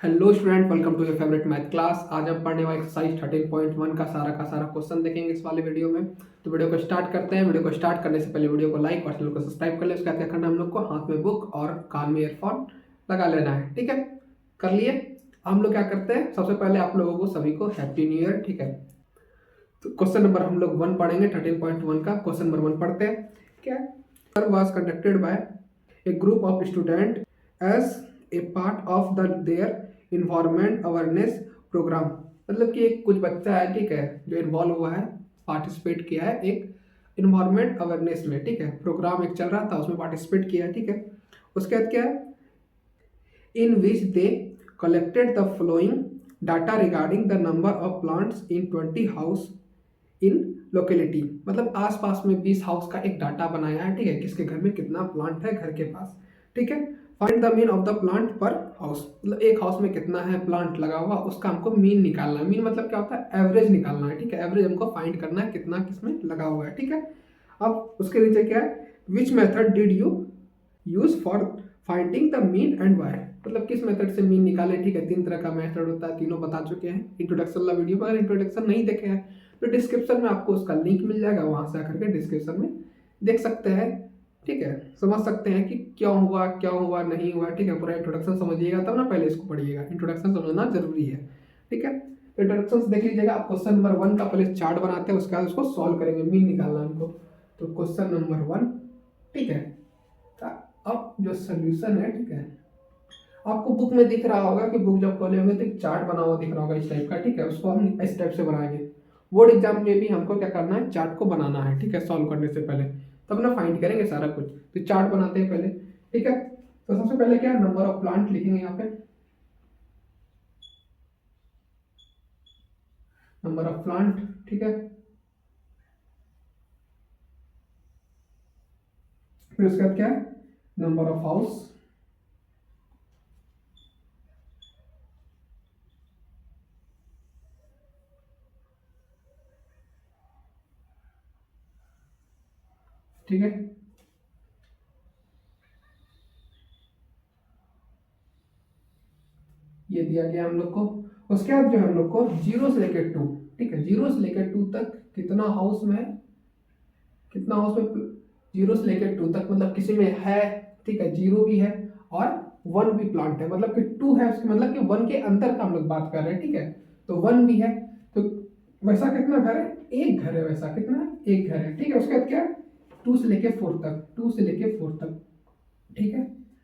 Hello student, welcome to your favourite math class. आज हम पढ़ने वाले एक्सरसाइज 13.1 का सारा क्वेश्चन देखेंगे इस वाले वीडियो में। तो वीडियो को स्टार्ट करते हैं। वीडियो को स्टार्ट करने से पहले वीडियो को लाइक और चैनल को सब्सक्राइब कर ले। उसके बाद क्या करना है, हम लोग को हाथ में बुक और कान में ईयरफोन लगा लेना है। ठीक है, कर लिए। हम लोग क्या करते हैं, सबसे पहले आप लोगों को सभी को हैप्पी न्यू ईयर। ठीक है, तो क्वेश्चन नंबर हम लोग 1 पढ़ेंगे। 13.1 का क्वेश्चन नंबर 1 पढ़ते हैं। क्या was conducted by a group of student as a part of the their environment awareness programme. मतलब कि एक कुछ बच्चा है, ठीक है, जो इन्वॉल्व हुआ है, पार्टिसिपेट किया है एक इन्वायरमेंट अवेयरनेस में। ठीक है, प्रोग्राम एक चल रहा था, उसमें पार्टिसिपेट किया है। ठीक है, उसके बाद क्या है, in which they collected the following data regarding the number of plants in 20 house in locality. मतलब आसपास में 20 हाउस का एक डाटा बनाया है। ठीक है, किसके घर में कितना प्लांट है घर के पास। ठीक है, find the mean of the plant पर हाउस। मतलब एक हाउस में कितना है प्लांट लगा हुआ, उसका हमको मीन निकालना है। मीन मतलब क्या होता है, एवरेज निकालना है। ठीक है, एवरेज हमको फाइंड करना है कितना किसमें लगा हुआ है। ठीक है, अब उसके नीचे क्या है, which method did you use for finding the mean and why. मतलब किस मेथड से मीन निकाले। ठीक है, 3 तरह का मेथड होता है, तीनों बता चुके हैं इंट्रोडक्शन वाला वीडियो में। अगर इंट्रोडक्शन नहीं देखे हैं तो डिस्क्रिप्शन में आपको उसका लिंक मिल जाएगा, वहां से आकर के डिस्क्रिप्शन में देख सकते हैं। ठीक है, समझ सकते हैं कि क्यों हुआ नहीं हुआ। ठीक है, पूरा इंट्रोडक्शन समझिएगा तब ना पहले इसको पढ़िएगा। इंट्रोडक्शन समझना जरूरी है। ठीक है, इंट्रोडक्शन देख लीजिएगा। आप क्वेश्चन नंबर 1 का पहले चार्ट बनाते हैं, उसके बाद उसको सॉल्व करेंगे, मीन निकालना हमको। तो क्वेश्चन नंबर 1, ठीक है, अब जो सोल्यूशन है, ठीक है, आपको बुक में दिख रहा होगा कि बुक जब खोले होंगे तो एक चार्ट बना हुआ दिख रहा होगा इस टाइप का। ठीक है, उसको हम इस टाइप से बनाएंगे। बोर्ड एग्जाम में भी हमको क्या करना है, चार्ट को बनाना है। ठीक है, सॉल्व करने से पहले तब ना फाइंड करेंगे सारा कुछ। तो चार्ट बनाते हैं पहले। ठीक है, तो सबसे पहले क्या, नंबर ऑफ प्लांट लिखेंगे यहाँ पे, नंबर ऑफ प्लांट। ठीक है, फिर उसके बाद क्या है, नंबर ऑफ हाउस। ठीक है, ये दिया गया हम लोग को। उसके बाद जो हम लोग को 0 से लेकर 2, ठीक है, 0 से लेकर 2 तक कितना हाउस में है, कितना हाउस में 0 से लेकर 2 तक, मतलब किसी में है। ठीक है, 0 भी है और 1 भी प्लांट है। मतलब कि 2 है उसके मतलब कि 1 के अंदर का हम लोग बात कर रहे हैं। ठीक है, तो 1 भी है। तो वैसा कितना घर है, एक घर है। वैसा कितना है, एक घर है। ठीक है, उसके बाद क्या, 2 से लेके 4 तक, 2 से लेके 4 तक। ठीक है,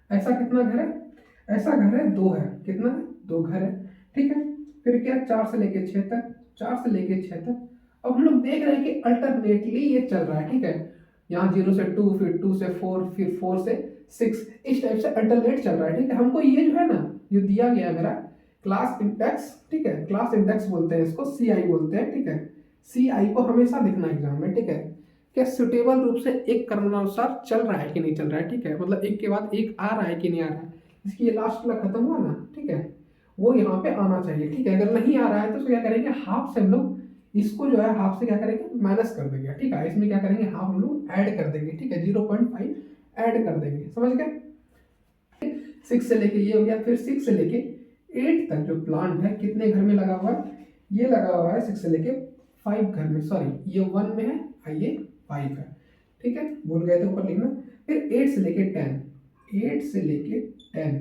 ऐसा कितना घर है, ऐसा घर है 2 है। कितना है, 2 घर है। ठीक है, फिर क्या, 4 से लेके 6 तक, 4 से लेके 6 तक। अब हम लोग देख रहे हैं कि अल्टरनेटली ये चल रहा है। ठीक है, यहाँ 0 से 2, फिर 2 से 4, फिर 4 से 6, इस टाइप से अल्टरनेट चल रहा है। ठीक है, हमको ये जो है ना, जो दिया गया है मेरा क्लास इंडेक्स, ठीक है, क्लास इंडेक्स बोलते हैं इसको, CI बोलते हैं। ठीक है, CI को हमेशा लिखना एग्जाम में। ठीक है, क्या सुटेबल रूप से एक क्रमानुसार चल रहा है कि नहीं चल रहा है। ठीक है, मतलब एक के बाद एक आ रहा है कि नहीं आ रहा है। इसकी ये लास्ट वाला खत्म हुआ ना, ठीक है, वो यहाँ पे आना चाहिए। ठीक है, अगर नहीं आ रहा है तो उसको क्या करेंगे, हाफ से हम लोग इसको जो है हाफ से क्या करेंगे, माइनस कर देंगे। ठीक है, इसमें क्या करेंगे, हाफ हम लोग ऐड कर देंगे। ठीक है, 0.5 ऐड कर देंगे। समझ गए, 6 से लेके ये हो गया, फिर 6 से लेके 8 तक जो प्लांट है कितने घर में लगा हुआ है, ये लगा हुआ है 6 से लेके 5 घर में। सॉरी, ये 1 में है और ये 5 है। ठीक है, भूल गए थे ऊपर लिखना। फिर 8 से लेके 10, 8 से लेके 10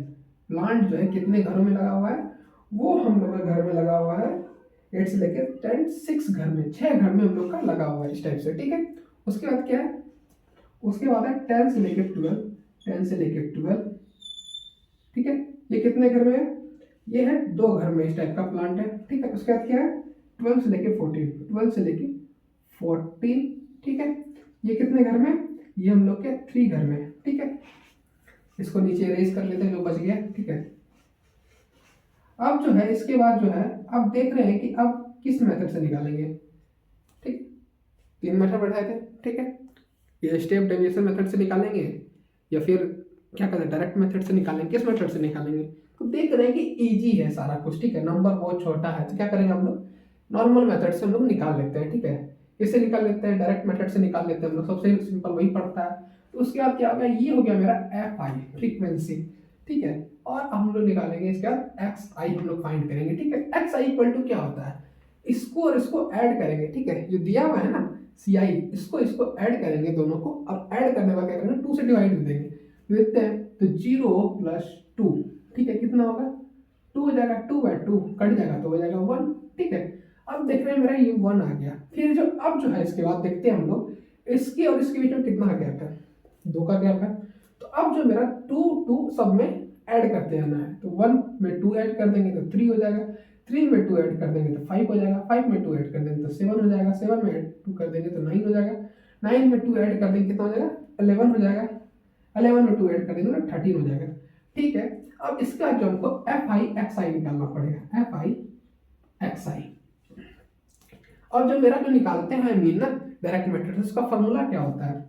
प्लांट जो है कितने घरों में लगा हुआ है, वो हम लोग के घर में लगा हुआ है 8 से लेके 10, 6 घर में, 6 घर में हम लोग का लगा हुआ है इस टाइप से। ठीक है, उसके बाद क्या है, उसके बाद है 10 से लेके 12, 10 से लेके 12। ठीक है, ये कितने घर में है, ये है 2 घर में, इस टाइप का प्लांट है। ठीक है, उसके बाद क्या है, 12 से लेके 14, 12 से लेके 14। ठीक है, ये कितने घर में, ये हम लोग के 3 घर में। ठीक है, इसको नीचे इरेज कर लेते हैं जो बच गया। ठीक है, अब जो है इसके बाद जो है, अब देख रहे हैं कि अब किस मेथड से निकालेंगे। ठीक, 3 मेथड बैठाए थे। ठीक है, ये स्टेप डेविएशन मेथड से निकालेंगे या फिर क्या कहते हैं डायरेक्ट मेथड से निकालेंगे, किस मेथड से निकालेंगे। तो देख रहे हैं कि इजी है सारा कुछ। ठीक है, नंबर बहुत छोटा है, तो क्या करेंगे हम लोग, नॉर्मल मेथड से हम लोग निकाल लेते हैं। ठीक है, इससे निकाल लेते हैं, डायरेक्ट मेथड से निकाल लेते हैं हम लोग, सबसे सिंपल वही पड़ता है। तो उसके बाद क्या हो गया, ये हो गया मेरा FI फ्रीक्वेंसी। ठीक है, और हम लोग निकालेंगे इसके बाद एक्स आई हम लोग फाइंड करेंगे, ठीक है। एक्स आई इक्वल टू क्या होता है, इसको और इसको ऐड करेंगे, ठीक है। जो दिया हुआ है ना सी आई, इसको ऐड करेंगे दोनों को, और ऐड करने का क्या करेंगे 2 से डिवाइड कर देंगे, देखते हैं। तो 0 + 2, ठीक है, कितना होगा 2 हो जाएगा, 2/2 कट जाएगा तो हो जाएगा 1, ठीक है। अब देख रहे हैं मेरा ये 1 आ गया। फिर जो अब जो है इसके बाद देखते हैं हम लोग इसके और इसके बीच में कितना गैप है, 2 का गैप है। तो अब जो मेरा 2 सब में ऐड करते जाना है, तो 1 में 2 ऐड कर देंगे तो 3 हो जाएगा, 3 में 2 ऐड कर देंगे तो 5 हो जाएगा, 5 में 2 ऐड कर देंगे तो 7 हो जाएगा, 7 में 2 कर देंगे तो 9 हो जाएगा, 9 में 2 ऐड कर देंगे कितना हो जाएगा 11 हो जाएगा, 11 में 2 ऐड कर देंगे तो 13 हो जाएगा, ठीक है। अब इसके बाद जो हमको एफ आई एक्स आई निकालना पड़ेगा, एफ आई एक्स आई। और जो मेरा जो निकालते हैं मीन ना डायरेक्ट मेथड, उसका फॉर्मूला क्या होता है,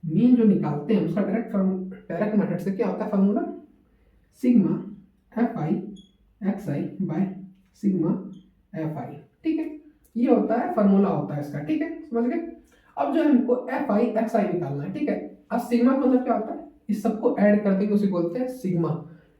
मीन जो निकालते हैं उसका डायरेक्ट मेथड से क्या होता है formula, sigma F I x I by sigma F आई, ठीक है। ये होता है फॉर्मूला होता है इसका, ठीक है, समझ गए। अब जो हमको एफ आई एक्स आई निकालना है, ठीक है। अब सिग्मा का मतलब क्या होता है, इस सबको ऐड कर देंगे उसे बोलते हैं सिग्मा,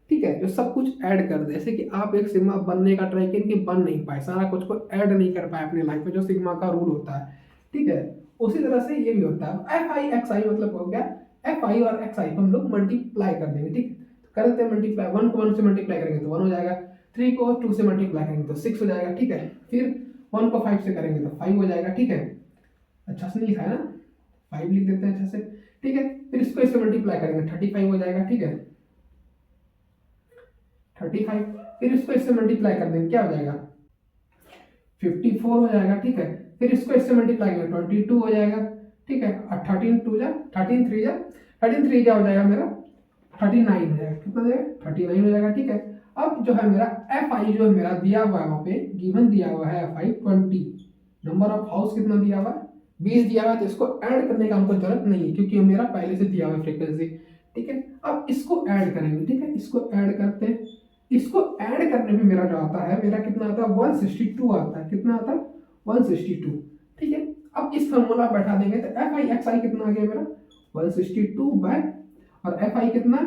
ठीक है। जो सब कुछ ऐड कर दे, जैसे कि आप एक सिग्मा बनने का ट्राई करें कि बन नहीं पाए, सारा कुछ को ऐड नहीं कर पाए अपने लाइफ में, जो सिग्मा का रूल होता है, ठीक है। उसी तरह से ये भी होता है एफ आई एक्स आई, मतलब हो गया एफ आई और एक्स आई को हम लोग मल्टीप्लाई कर देंगे, ठीक है। कर देते हैं मल्टीप्लाई, 1 को 1 से मल्टीप्लाई करेंगे तो 1 हो जाएगा, 3 को 2 से मल्टीप्लाई करेंगे तो 6 हो जाएगा, ठीक है। फिर 1 को 5 से करेंगे तो 5 हो जाएगा, ठीक है। अच्छा से नहीं लिखा है ना, 5 लिख देते हैं अच्छा से, ठीक है। फिर इसको इससे मल्टीप्लाई करेंगे 35 हो जाएगा, ठीक है, 35। फिर इसको इससे मल्टीप्लाई कर देंगे क्या हो जाएगा 54 हो जाएगा, ठीक है। फिर इसको इससे मल्टीप्लाई करेंगे 22 हो जाएगा, ठीक है। 13 2 जा 13 3 जा 13 3 क्या हो जाएगा मेरा 39 हो जाएगा, कितना हो जाएगा 39 हो जाएगा, ठीक है। अब जो है मेरा एफ आई जो है मेरा दिया हुआ है, वहाँ पे गिवन दिया हुआ है F I 20, number of house कितना दिया हुआ है 20 दिया हुआ है, तो इसको ऐड करने का हमको जरूरत नहीं है क्योंकि मेरा पहले से दिया हुआ है फ्रीक्वेंसी, ठीक है। अब इसको ऐड करेंगे, ठीक है, इसको ऐड करते हैं। इसको ऐड करने में मेरा जो आता है, मेरा कितना आता है 162 आता है, कितना आता है 162, ठीक है। अब इस फॉर्मूला बैठा देंगे तो एफ आई एक्स आई कितना आ गया मेरा 162 बाय, और एफ आई कितना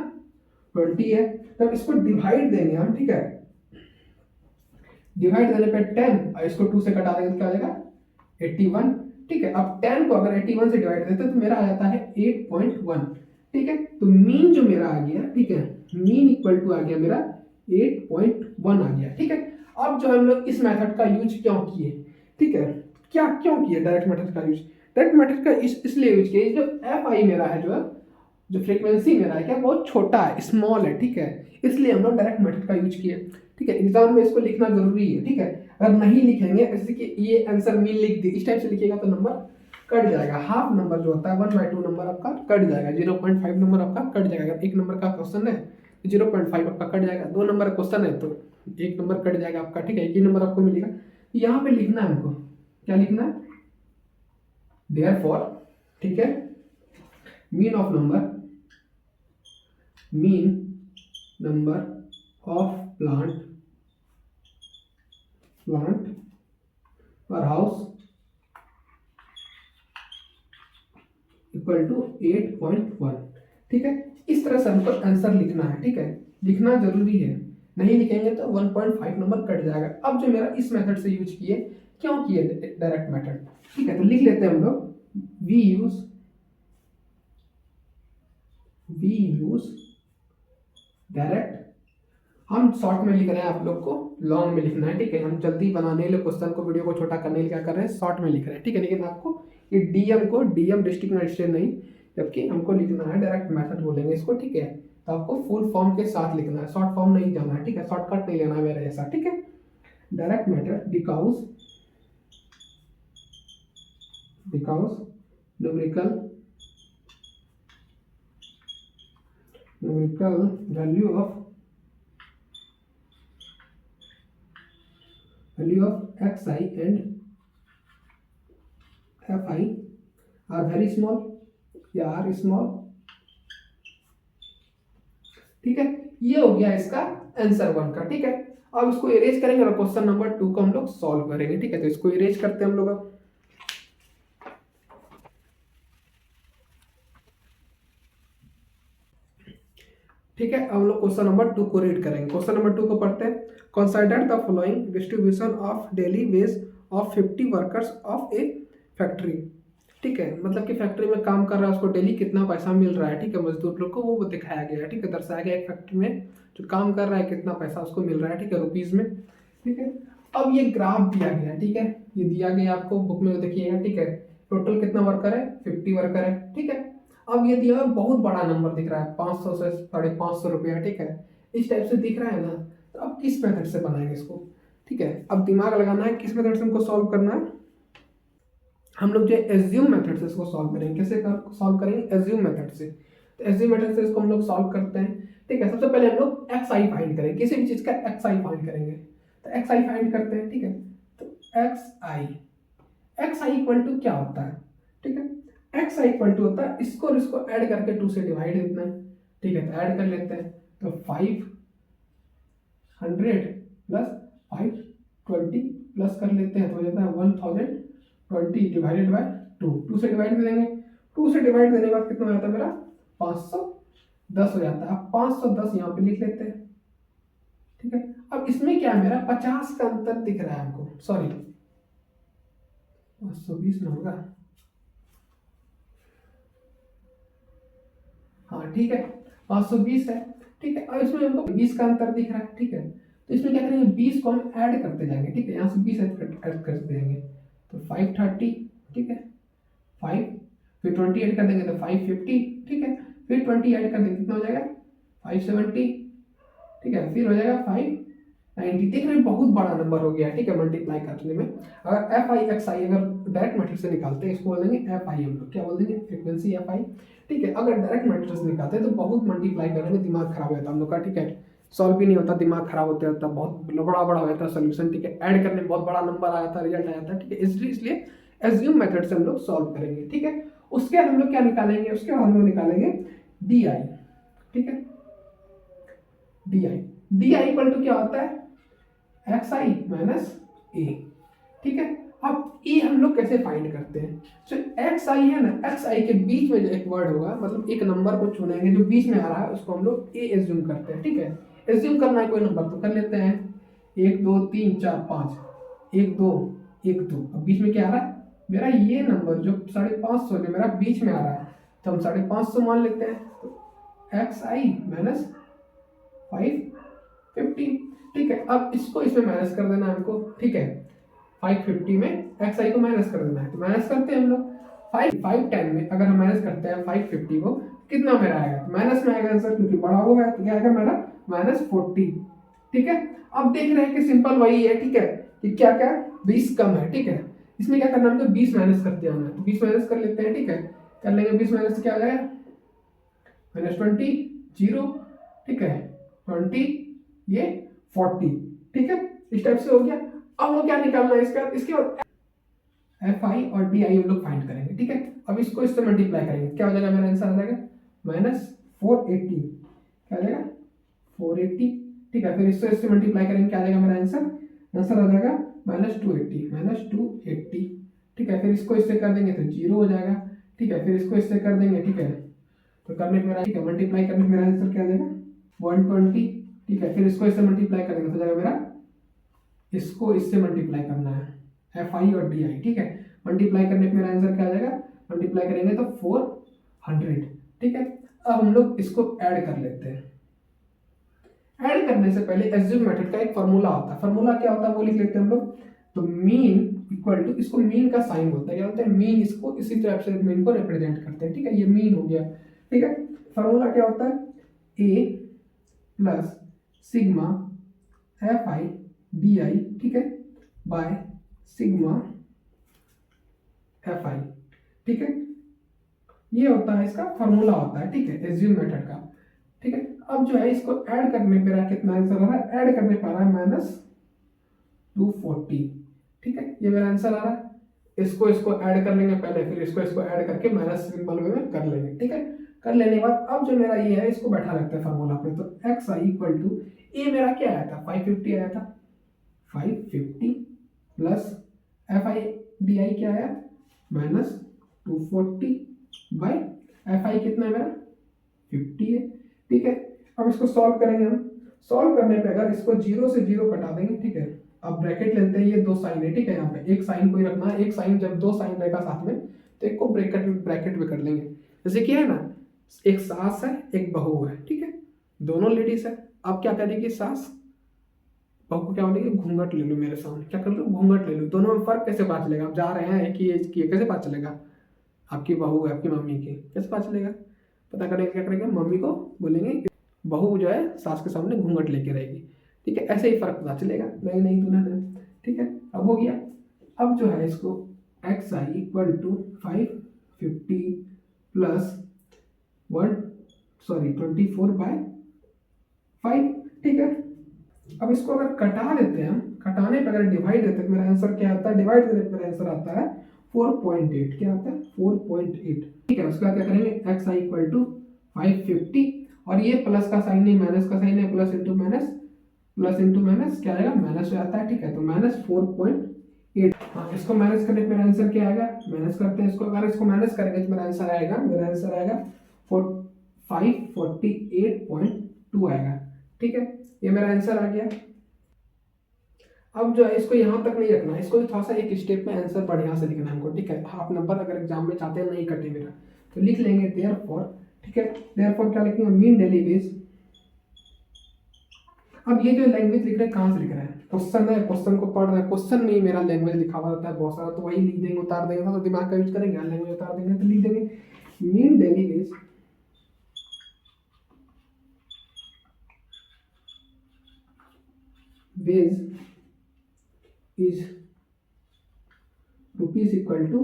20 है, तब इसको डिवाइड देंगे हम, ठीक है। डिवाइड देने पे 10 और इसको 2 से कटा देंगे तो क्या आ जाएगा 81, ठीक है। अब 10 को अगर 81 से डिवाइड देते तो मेरा आ जाता है 8.1, ठीक है। तो मीन जो मेरा आ गया, ठीक है, मीन इक्वल टू आ गया मेरा 8.1 आ गया, ठीक है। अब जो हम लोग इस मेथड का यूज क्यों किए, ठीक है, क्या क्यों किए डायरेक्ट मेथड का यूज, डायरेक्ट मेथड का इसलिए यूज किए, जो एफ आई मेरा है, जो फ्रीक्वेंसी मेरा है क्या बहुत छोटा है, स्मॉल है, ठीक है, इसलिए हम लोग डायरेक्ट मेथड का यूज किए, ठीक है। एग्जाम में इसको लिखना जरूरी है, ठीक है। अगर नहीं लिखेंगे, जैसे कि ये आंसर मीन लिख दी इस टाइप से लिखिएगा तो नंबर कट जाएगा, हाफ नंबर जो होता है 1/2 नंबर आपका कट जाएगा, 0.5 नंबर आपका कट जाएगा। एक नंबर का क्वेश्चन है 0.5 आपका कट जाएगा, 2 नंबर का क्वेश्चन है तो 1 नंबर कट जाएगा आपका, ठीक है, एक ही नंबर आपको मिलेगा। यहाँ पे लिखना है हमको, क्या लिखना है देयरफॉर, ठीक है, mean of number, mean number of plant पर हाउस इक्वल टू 8.1, ठीक है। इस तरह से हमको आंसर लिखना है, ठीक है, लिखना जरूरी है, नहीं लिखेंगे तो 1.5 नंबर कट जाएगा। अब जो मेरा इस मेथड से यूज किए, क्यों किए डायरेक्ट मेथड, ठीक है, तो लिख लेते हैं हम लोग वी यूज डायरेक्ट, हम शॉर्ट में लिख रहे हैं, आप लोग को लॉन्ग में लिखना है, ठीक है। हम जल्दी बनाने के लिए क्वेश्चन को वीडियो को छोटा करने के लिए क्या कर रहे हैं शॉर्ट में लिख रहे हैं, ठीक है। लेकिन आपको ये डीएम डिस्ट्रिक्ट मजिस्ट्रेट नहीं, जबकि हमको लिखना है डायरेक्ट मेथड बोलेंगे इसको, ठीक है। तो आपको फुल फॉर्म के साथ लिखना है, शॉर्ट फॉर्म नहीं जाना है, ठीक है, शॉर्टकट नहीं लेना है मेरे जैसा, ठीक है। Direct method because numerical value of xi and fi are very small या are small, ठीक है। ये हो गया इसका आंसर 1 का, ठीक है। अब इसको इरेज करेंगे और क्वेश्चन नंबर 2 को हम लोग सॉल्व करेंगे, ठीक है। तो इसको इरेज करते हैं हम लोग। अब ठीक है, अब हम लोग क्वेश्चन नंबर 2 को रीड करेंगे। क्वेश्चन नंबर 2 को पढ़ते हैं। Consider the following distribution of daily ways of 50 workers of A factory. ठीक है, मतलब कि फैक्ट्री में काम कर रहा है, उसको डेली कितना पैसा मिल रहा है। ठीक है, मजदूर लोग को वो दिखाया गया है। ठीक है, दर्शाया गया एक फैक्ट्री में जो काम कर रहा है कितना पैसा उसको मिल रहा है। ठीक है, रुपीज में। ठीक है, अब ये ग्राफ दिया गया है। ठीक है, ये दिया गया आपको बुक में देखिएगा। ठीक है, टोटल कितना वर्कर है, 50 वर्कर है। ठीक है, अब ये दिया हुआ बहुत बड़ा नंबर दिख रहा है, 500 से 550 रुपया। ठीक है, इस टाइप से दिख रहा है ना, तो अब किस मेथड से बनाएंगे इसको। ठीक है, अब दिमाग लगाना है किस मेथड से हमको सॉल्व करना है। हम लोग जो एज्यूम मेथड से इसको सॉल्व करेंगे। कैसे सॉल्व करेंगे, एज्यूम मेथड से। तो एज्यूम मेथड से इसको हम लोग सॉल्व करते हैं। ठीक है, सबसे पहले हम लोग एक्स आई फाइंड करेंगे, किसी भी चीज का एक्स आई फाइंड करेंगे। तो एक्स आई फाइंड करते हैं। ठीक है, तो एक्स आई इक्वल टू क्या होता है। ठीक है, एक्स आई इक्वल टू होता है इसको और इसको ऐड करके 2 से डिवाइड देना है। ठीक है, तो ऐड कर लेते हैं। तो 500 प्लस 520 प्लस कर लेते हैं तो हो जाता है 1020 डिवाइडेड बाय 2 से डिवाइड दे देंगे। 2 से डिवाइड देने के बाद कितना हो जाता है मेरा, 510 हो जाता है। अब 510 यहाँ पे लिख लेते हैं। ठीक है, अब इसमें क्या है, मेरा 50 का अंतर दिख रहा है हमको, सॉरी 520 ना होगा, हाँ ठीक है 520 है। ठीक है, अब इसमें हमको 20 का अंतर दिख रहा है। ठीक है, तो इसमें क्या करेंगे, 20 को हम ऐड करते जाएंगे। ठीक है, यहाँ से 20 ऐड करते जाएंगे तो 530। ठीक है, 5 फिर 20 ऐड कर देंगे तो 550। ठीक है, फिर 20 ऐड कर देंगे कितना हो जाएगा, 570। ठीक है, फिर हो जाएगा 590। देख रहे हैं बहुत बड़ा नंबर हो गया। ठीक है, मल्टीप्लाई करने में अगर एफ आई एक्स आई अगर डायरेक्ट मेथड से निकालते हैं, इसको बोल देंगे एफ आई, हम लोग क्या बोल देंगे, फ्रीक्वेंसी एफ आई। ठीक है, अगर डायरेक्ट मेथड से निकालते हैं तो बहुत मल्टीप्लाई करने में दिमाग खराब हो जाता है हम लोग का। ठीक है, सॉल्व भी नहीं होता, दिमाग खराब होते होता, बहुत बड़ा बड़ा हो जाता है सोल्यूशन। ठीक है, ऐड करने में बहुत बड़ा नंबर आया था, रिजल्ट आया था। ठीक है, इसलिए एज्यूम मेथड से हम लोग सॉल्व करेंगे। ठीक है, उसके बाद हम लोग क्या निकालेंगे, उसके बाद हम लोग निकालेंगे डी आई। ठीक है, डी आई इक्वल टू क्या होता है, एक्स आई माइनस ए। ठीक है, अब ए हम लोग कैसे फाइंड करते हैं, तो एक्स आई है ना, एक्स आई के बीच में जो एक वर्ड होगा, मतलब एक नंबर को चुनेंगे जो बीच में आ रहा है, उसको हम लोग ए एज्यूम करते हैं। ठीक है, एज्यूम करना है कोई नंबर तो कर लेते हैं, 1 2 3 4 5, 1 2 1 2। अब बीच में क्या आ रहा है मेरा, ये नंबर जो 550 जो मेरा बीच में आ रहा है, तो हम 550 मान लेते हैं। तो एक्स आई माइनस 550। ठीक है, अब इसको इसमें माइनस कर देना है हमको। ठीक है, 550 में एक्स आई को माइनस कर देना है, तो माइनस करते हैं हम लोग। 510 में अगर हम माइनस करते हैं 550 को, कितना मेरा आएगा, तो माइनस में आएगा आंसर, क्योंकि बड़ा हुआ है तो क्या आएगा मेरा -40। ठीक है, अब देख रहे हैं कि सिंपल वही है। ठीक है, कि क्या क्या 20 कम है। ठीक है, इसमें क्या करना है, हमको 20 माइनस करते आना है, तो 20 माइनस कर लेते हैं। ठीक है, कर लेंगे 20 माइनस क्या आ जाएगा, -20 0। ठीक है, 20 ये 40। ठीक है, इस टाइप से हो गया। अब वो क्या निकालना है इसका, इसके बाद एफ आई और डी आई हम लोग फाइंड करेंगे। ठीक है, अब इसको इससे मल्टीप्लाई करेंगे, क्या हो जाएगा मेरा आंसर आ जाएगा -480। क्या आ जाएगा 480। ठीक है, फिर इससे मल्टीप्लाई करेंगे, क्या आ जाएगा मेरा आंसर, आंसर आ जाएगा -280। ठीक है, फिर इसको इससे कर देंगे तो 0 हो जाएगा। ठीक है, फिर इसको इससे कर देंगे। ठीक है, तो करने पे मेरा, ठीक है, मल्टीप्लाई करने पे मेरा आंसर क्या आ जाएगा 120। ठीक है, फिर इसको इससे मल्टीप्लाई करेंगे तो जाएगा मेरा, इसको इससे मल्टीप्लाई करना है एफ आई और डी आई। ठीक है, मल्टीप्लाई करने पे मेरा आंसर क्या आ जाएगा, मल्टीप्लाई करेंगे तो 400। ठीक है, अब हम लोग इसको ऐड कर लेते हैं। ऐड करने से पहले एज्यूम मेथड का एक फॉर्मूला होता है, फॉर्मूला क्या होता है वो लिख लेते हैं हम लोग। तो मीन इक्वल टू, इसको मीन का साइन बोलते हैं, क्या बोलते हैं मीन, इसको इसी तरह से मीन को रिप्रेजेंट करते हैं। ठीक है, ये मीन हो गया। ठीक है, फॉर्मूला क्या होता है, A plus sigma F I D I. ठीक है, बाय सिग्मा एफ आई। ठीक है, ये होता है इसका फॉर्मूला होता है। ठीक है, एज्यूम मेथड का। ठीक है, अब जो है इसको ऐड करने पे रहा कितना आंसर आ रहा है, ऐड करने पे आ रहा है -240। ठीक है, ये मेरा आंसर आ रहा है। इसको इसको ऐड कर लेंगे पहले, फिर इसको इसको ऐड करके माइनस सिंबल में कर लेंगे। ठीक है, कर लेने के बाद अब जो मेरा ये है, इसको बैठा रखते हैं फॉर्मूला पे। तो एक्स आई इक्वल टू, ए मेरा क्या आया था 550 आया था, 550 प्लस एफ आई डी आई क्या आया -240 बाई एफ आई कितना है मेरा 50 है। ठीक है, अब इसको सॉल्व करेंगे हम। सॉल्व करने पे अगर इसको 0 से 0 कटा देंगे, ठीक है। अब ब्रैकेट लेते हैं, ये दो साइन है, ठीक है। यहाँ पे एक साइन को ही रखना है, एक साइन, जब दो साइन रहेगा साथ में तो एक को ब्रैकेट ब्रैकेट में कर लेंगे। जैसे क्या है ना, एक सास है एक बहू है, ठीक है, दोनों लेडीज है। अब क्या करेगी सास, बहू को क्या बोलेगी, घूंघट ले लो मेरे सामने, क्या कर लो, घूंघट ले लो। दोनों में फर्क कैसे पता चलेगा, आप जा रहे हैं एक ही एज की है, कैसे पता चलेगा आपकी बहू है आपकी मम्मी की, कैसे पता चलेगा। पता करेंगे, क्या करेंगे, मम्मी को बोलेंगे बहू जो है सास के सामने घूंघट लेके रहेगी, ठीक है। ऐसे ही फर्क पता चलेगा, नहीं नहीं दुल्हन है, ठीक है। अब हो गया। अब जो है इसको X I equal to 550 plus 24/5, ठीक है। अब इसको अगर कटा देते हैं हम, कटाने पर अगर डिवाइड देते हैं, मेरा आंसर क्या आता है, डिवाइड करने पर मेरा आंसर आता है 4.8। क्या आता है, 4.8, ठीक है। उसका क्या करेंगे, एक्स आई इक्वल टू 550, और ये प्लस का साइन नहीं माइनस का साइन है, plus into minus, plus into minus क्या आएगा, माइनस हो जाता है, ठीक है। तो माइनस 4.8। हाँ, इसको माइनस करने पर मेरा आंसर क्या आएगा, माइनस करते हैं इसको, अगर इसको माइनस करेंगे तो मेरा आंसर आएगा 548.2 आएगा, ठीक है। ये मेरा आंसर आ गया। अब जो है इसको यहाँ तक नहीं रखना, इसको थोड़ा सा एक स्टेप में आंसर बढ़िया से लिखना है हमको, ठीक है। हाफ नंबर अगर एग्जाम में चाहते हैं नहीं कटे मेरा, तो लिख लेंगे देयरफॉर, ठीक है। देयरफॉर क्या लिखेंगे, मीन डेली वेज। अब ये जो लैंग्वेज लिख रहे हैं कहाँ से लिख रहे हैं, क्वेश्चन है, क्वेश्चन को पढ़ रहे हैं, क्वेश्चन में ही मेरा लैंग्वेज लिखा हुआ रहता है बहुत सारा, तो वही लिख देंगे, उतार देंगे, तो दिमाग का यूज करेंगे, लैंग्वेज उतार देंगे तो लिख देंगे mean daily wage is rupees equal to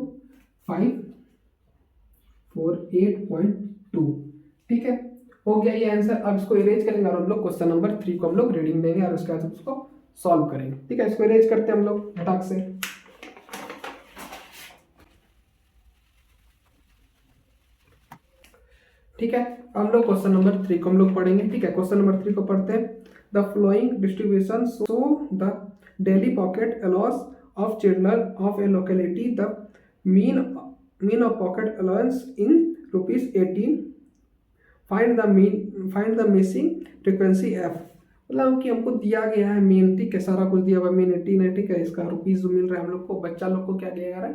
548.2, ठीक है। हो गया ये आंसर। अब इसको इरेज करेंगे और हम लोग क्वेश्चन नंबर 3 को हम लोग रीडिंग देंगे और उसके बाद उसको सॉल्व करेंगे, ठीक है। इसको इरेज करते हैं हम लोग फटाक से, ठीक है। हम लोग क्वेश्चन नंबर 3 को हम लोग पढ़ेंगे, ठीक है। क्वेश्चन नंबर 3 को पढ़ते हैं। The following distribution shows the daily pocket allowance of children of a locality, the mean of pocket allowance in ₹18, find the missing frequency F. मतलब कि हमको दिया गया है मीन, ठीक है, सारा कुछ दिया हुआ है, मीन 18 है, ठीक है। इसका रुपीज जो मिल रहा है हम लोग को, बच्चा लोग को क्या दिया जा रहा है,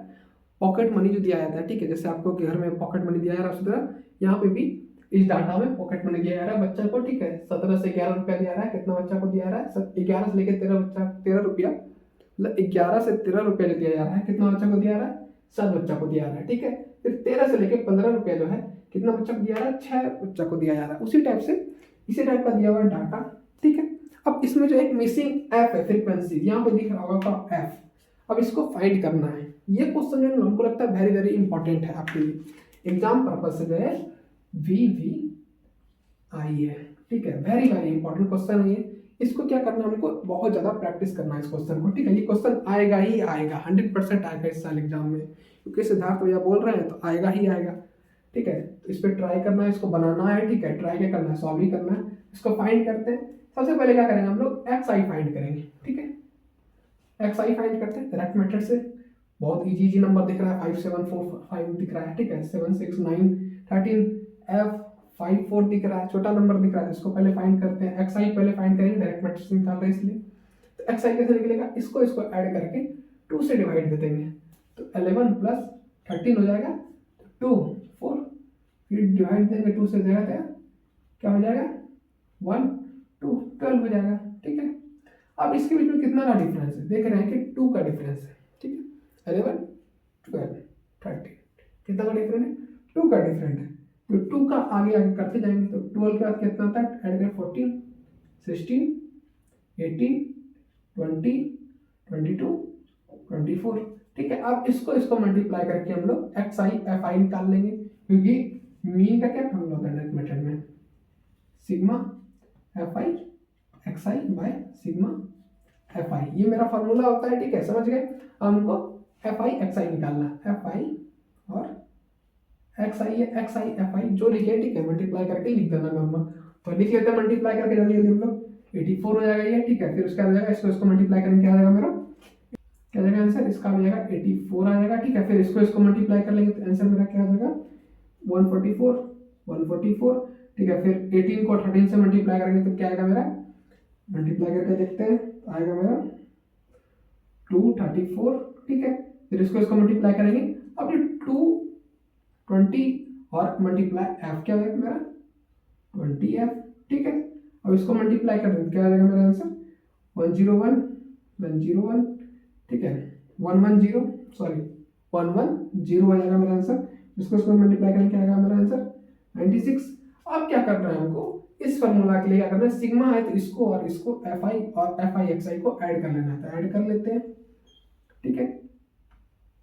पॉकेट मनी जो दिया जाता है, ठीक है। जैसे आपको घर में पॉकेट मनी दिया जा रहा है, उसी तरह यहाँ पे भी इस डाटा में पॉकेट मनी दिया जा रहा है बच्चा को, ठीक है। 17 से 11 रुपया दिया जा रहा है, कितना बच्चा को दिया जा रहा है, 11 से लेकर 13 बच्चा, 13 रुपया, मतलब 11 से 13 रुपया जो दिया जा रहा है, कितना बच्चा को दिया जा रहा है, 7 बच्चा को दिया जा रहा है, ठीक है। फिर 13 से लेकर 15 रुपया जो है कितना बच्चा को दिया जा रहा है, 6 बच्चा को दिया जा रहा है। उसी टाइप से इसी टाइप का दिया हुआ है डाटा, ठीक है। अब इसमें जो एक मिसिंग एफ है, फ्रीक्वेंसी यहाँ पे दिख रहा होगा आपका एफ, अब इसको फाइंड करना है। ये क्वेश्चन जो हमको लगता है वेरी वेरी इंपॉर्टेंट है आपके लिए, एग्जाम पर्पज से जो है VVI है, ठीक है। वेरी वेरी इंपॉर्टेंट क्वेश्चन है ये। इसको क्या करना है, हमको बहुत ज्यादा प्रैक्टिस करना है इस क्वेश्चन को, ठीक है। ये क्वेश्चन आएगा ही आएगा, 100% आएगा इस साल एग्जाम में, क्योंकि सिद्धार्थ भैया बोल रहे हैं तो आएगा ही आएगा, ठीक है। तो इस पर ट्राई करना है, इसको बनाना है, ठीक है। ट्राई क्या करना है, सॉल्व ही करना है। इसको फाइंड करते हैं। सबसे पहले क्या करेंगे हम लोग, एक्स आई फाइंड करेंगे, ठीक है। एक्स आई फाइंड करते हैं डायरेक्ट मेथड से, बहुत इजी नंबर दिख रहा है, 5745 दिख रहा है, ठीक है। 7 6 9 13 F 54 दिख रहा है, छोटा नंबर दिख रहा है। इसको पहले फाइंड करते हैं, एक्स आई पहले फाइंड करेंगे, डायरेक्ट मेथड से निकाल रहे हैं इसलिए। तो एक्स आई कैसे निकलेगा, इसको ऐड करके 2 से डिवाइड दे देंगे, तो 11 प्लस 13 हो जाएगा, 2 4, फिर डिवाइड देंगे 2 से, जगह क्या हो जाएगा, 1 2 12 हो जाएगा, ठीक है। अब इसके बीच में कितना का डिफरेंस है, देख रहे हैं कि 2 का डिफरेंस है, ठीक है। 11 12 13 कितना का डिफरेंस है, 2 का डिफरेंट है। तो 2 का आगे आगे करते जाएंगे, तो 12 के बाद कितना आता है, ऐड करें 14 16 18 20 22 24, ठीक है। अब इसको मल्टीप्लाई करके हम लोग एक्स आई एफ आई निकाल लेंगे, क्योंकि मीन का क्या फॉर्मूला होता है मेथड में, sigma F I x I by sigma F आई, ये मेरा फॉर्मूला होता है, ठीक है। समझ गए। हमको एफ आई एक्स आई निकालना, एफ आई और एक्स आई एफ आई जो लिखे, ठीक है, मल्टीप्लाई करके लिख देना नॉर्मल। तो लिख लेते हैं मल्टीप्लाई करके, जल्दी जल्दी हम लोग, 84 हो जाएगा ये, ठीक है। फिर उसके बाद हो जाएगा इसको मल्टीप्लाई करेंगे, क्या आ जाएगा मेरा, क्या जाएगा आंसर, इसका आ जाएगा 84 आ जाएगा, ठीक है। फिर इसको मल्टीप्लाई कर लेंगे तो आंसर मेरा क्या आ जाएगा 144 ठीक है। फिर 18 को 13 से मल्टीप्लाई करेंगे तो क्या आएगा मेरा, मल्टीप्लाई करके देखते हैं तो आएगा मेरा 234, ठीक है। फिर इसको मल्टीप्लाई करेंगे, अब ये 220 और मल्टीप्लाई एफ क्या आएगा मेरा 20f, ठीक है। अब इसको मल्टीप्लाई कर देंगे क्या आ जाएगा मेरा आंसर 101 101, ठीक है 110 सॉरी 110 आ जाएगा मेरा आंसर। इसको मल्टीप्लाई करेंगे क्या आएगा मेरा आंसर 96। अब क्या करना है हमको, इस फॉर्मूला के लिए क्या करना है, सिग्मा है तो इसको और इसको fi और fi को ऐड कर लेना है, तो ऐड कर लेते हैं, ठीक है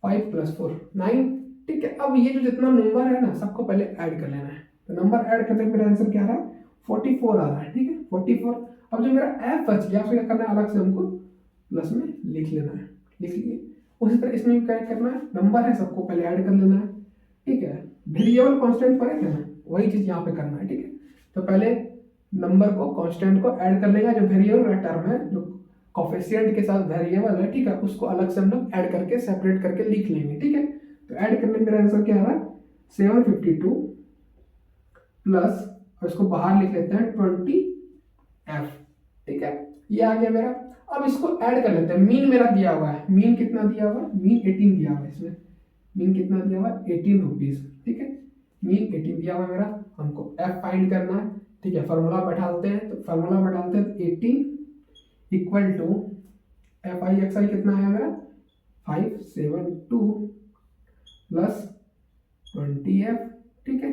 5 + 4 9, ठीक है। अब ये जो जितना नंबर है ना सबको पहले ऐड कर लेना है, तो नंबर ऐड करने पर आंसर क्या आ रहा है 44 आ रहा है, ठीक है 44। अब जो मेरा f बच गया उसको क्या करना है, अलग से हमको प्लस में लिख लेना है, लिख लिए। उसी तरह इसमें भी क्या करना है, नंबर है सबको पहले ऐड कर लेना है, ठीक है। वेरिएबल कांस्टेंट पढ़े थे ना, वही चीज यहाँ पे करना है, ठीक है। तो पहले नंबर को कांस्टेंट को ऐड कर लेगा, जो वेरिएबल टर्म है जो कोफिशिएंट के साथ वेरिएबल है, ठीक है, उसको अलग से हम लोग ऐड करके सेपरेट करके लिख लेंगे, ठीक है। तो ऐड करने में मेरा आंसर क्या आ रहा है 752 प्लस, और इसको बाहर लिख लेते हैं 20f, ठीक है ये आ गया मेरा। अब इसको ऐड कर लेते हैं, मीन मेरा दिया हुआ है, मीन कितना दिया हुआ है, मीन 18 दिया हुआ है, इसमें मीन कितना दिया हुआ है 18 रुपीज, ठीक है मीन 18 दिया हुआ है मेरा, हमको f फाइंड करना है, ठीक है। फार्मूला बैठाते हैं, तो फार्मूला बैठाते हैं 18 इक्वल टू fi कितना आया मेरा 572 प्लस 20f, ठीक है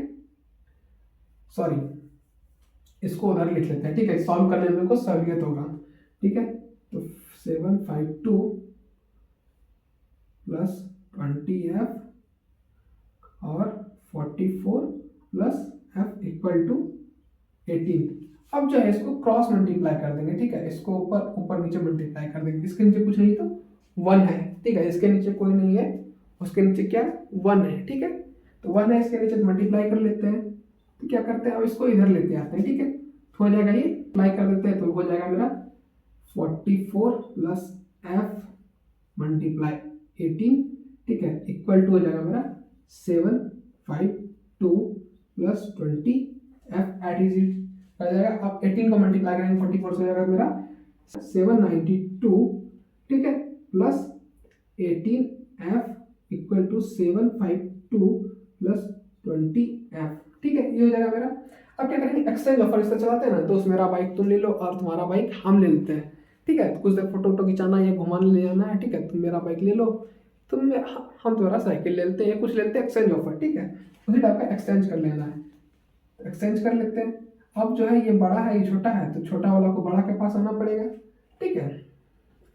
सॉरी इसको उधर लिख लेते हैं, ठीक है सॉल्व करने में को सहूलियत होगा, ठीक है। तो 752 प्लस 20f और 44 प्लस f इक्वल टू 18। अब जो है इसको क्रॉस मल्टीप्लाई कर देंगे, ठीक है, इसको ऊपर ऊपर नीचे मल्टीप्लाई कर देंगे, इसके नीचे कुछ नहीं तो 1 है, ठीक है, इसके नीचे कोई नहीं है, उसके नीचे क्या 1 है, ठीक है। तो 1 है, इसके नीचे मल्टीप्लाई कर लेते हैं, तो क्या करते हैं अब इसको इधर लेते आते हैं, ठीक है, तो हो जाएगा ये अप्लाई कर देते हैं, तो हो जाएगा मेरा 44 प्लस f मल्टीप्लाई 18, ठीक है इक्वल टू हो जाएगा मेरा 752 plus 20f eight is it कर जाएगा। अब 18 को मल्टीप्लाई करेंगे 44 से हो जाएगा मेरा 792, ठीक है plus 18f equal to 752 plus 20f, ठीक है ये हो जाएगा मेरा। अब क्या करेंगे, एक्सचेंज ऑफर इससे चलाते हैं ना, तो मेरा बाइक तुम ले लो और तुम्हारा बाइक हम ले लेते हैं, ठीक है। कुछ देर फोटो वोटो खिंचाना है, घुमाने ले जाना है, ठीक है, तुम मेरा बाइक ले लो, तुम हम तुम्हारा साइकिल ले लेते हैं, कुछ लेते हैं, एक्सचेंज ऑफर, ठीक है उसी टाइप का एक्सचेंज कर लेना है, एक्सचेंज कर लेते हैं। अब जो है ये बड़ा है ये छोटा है, तो छोटा वाला को बड़ा के पास आना पड़ेगा, ठीक है।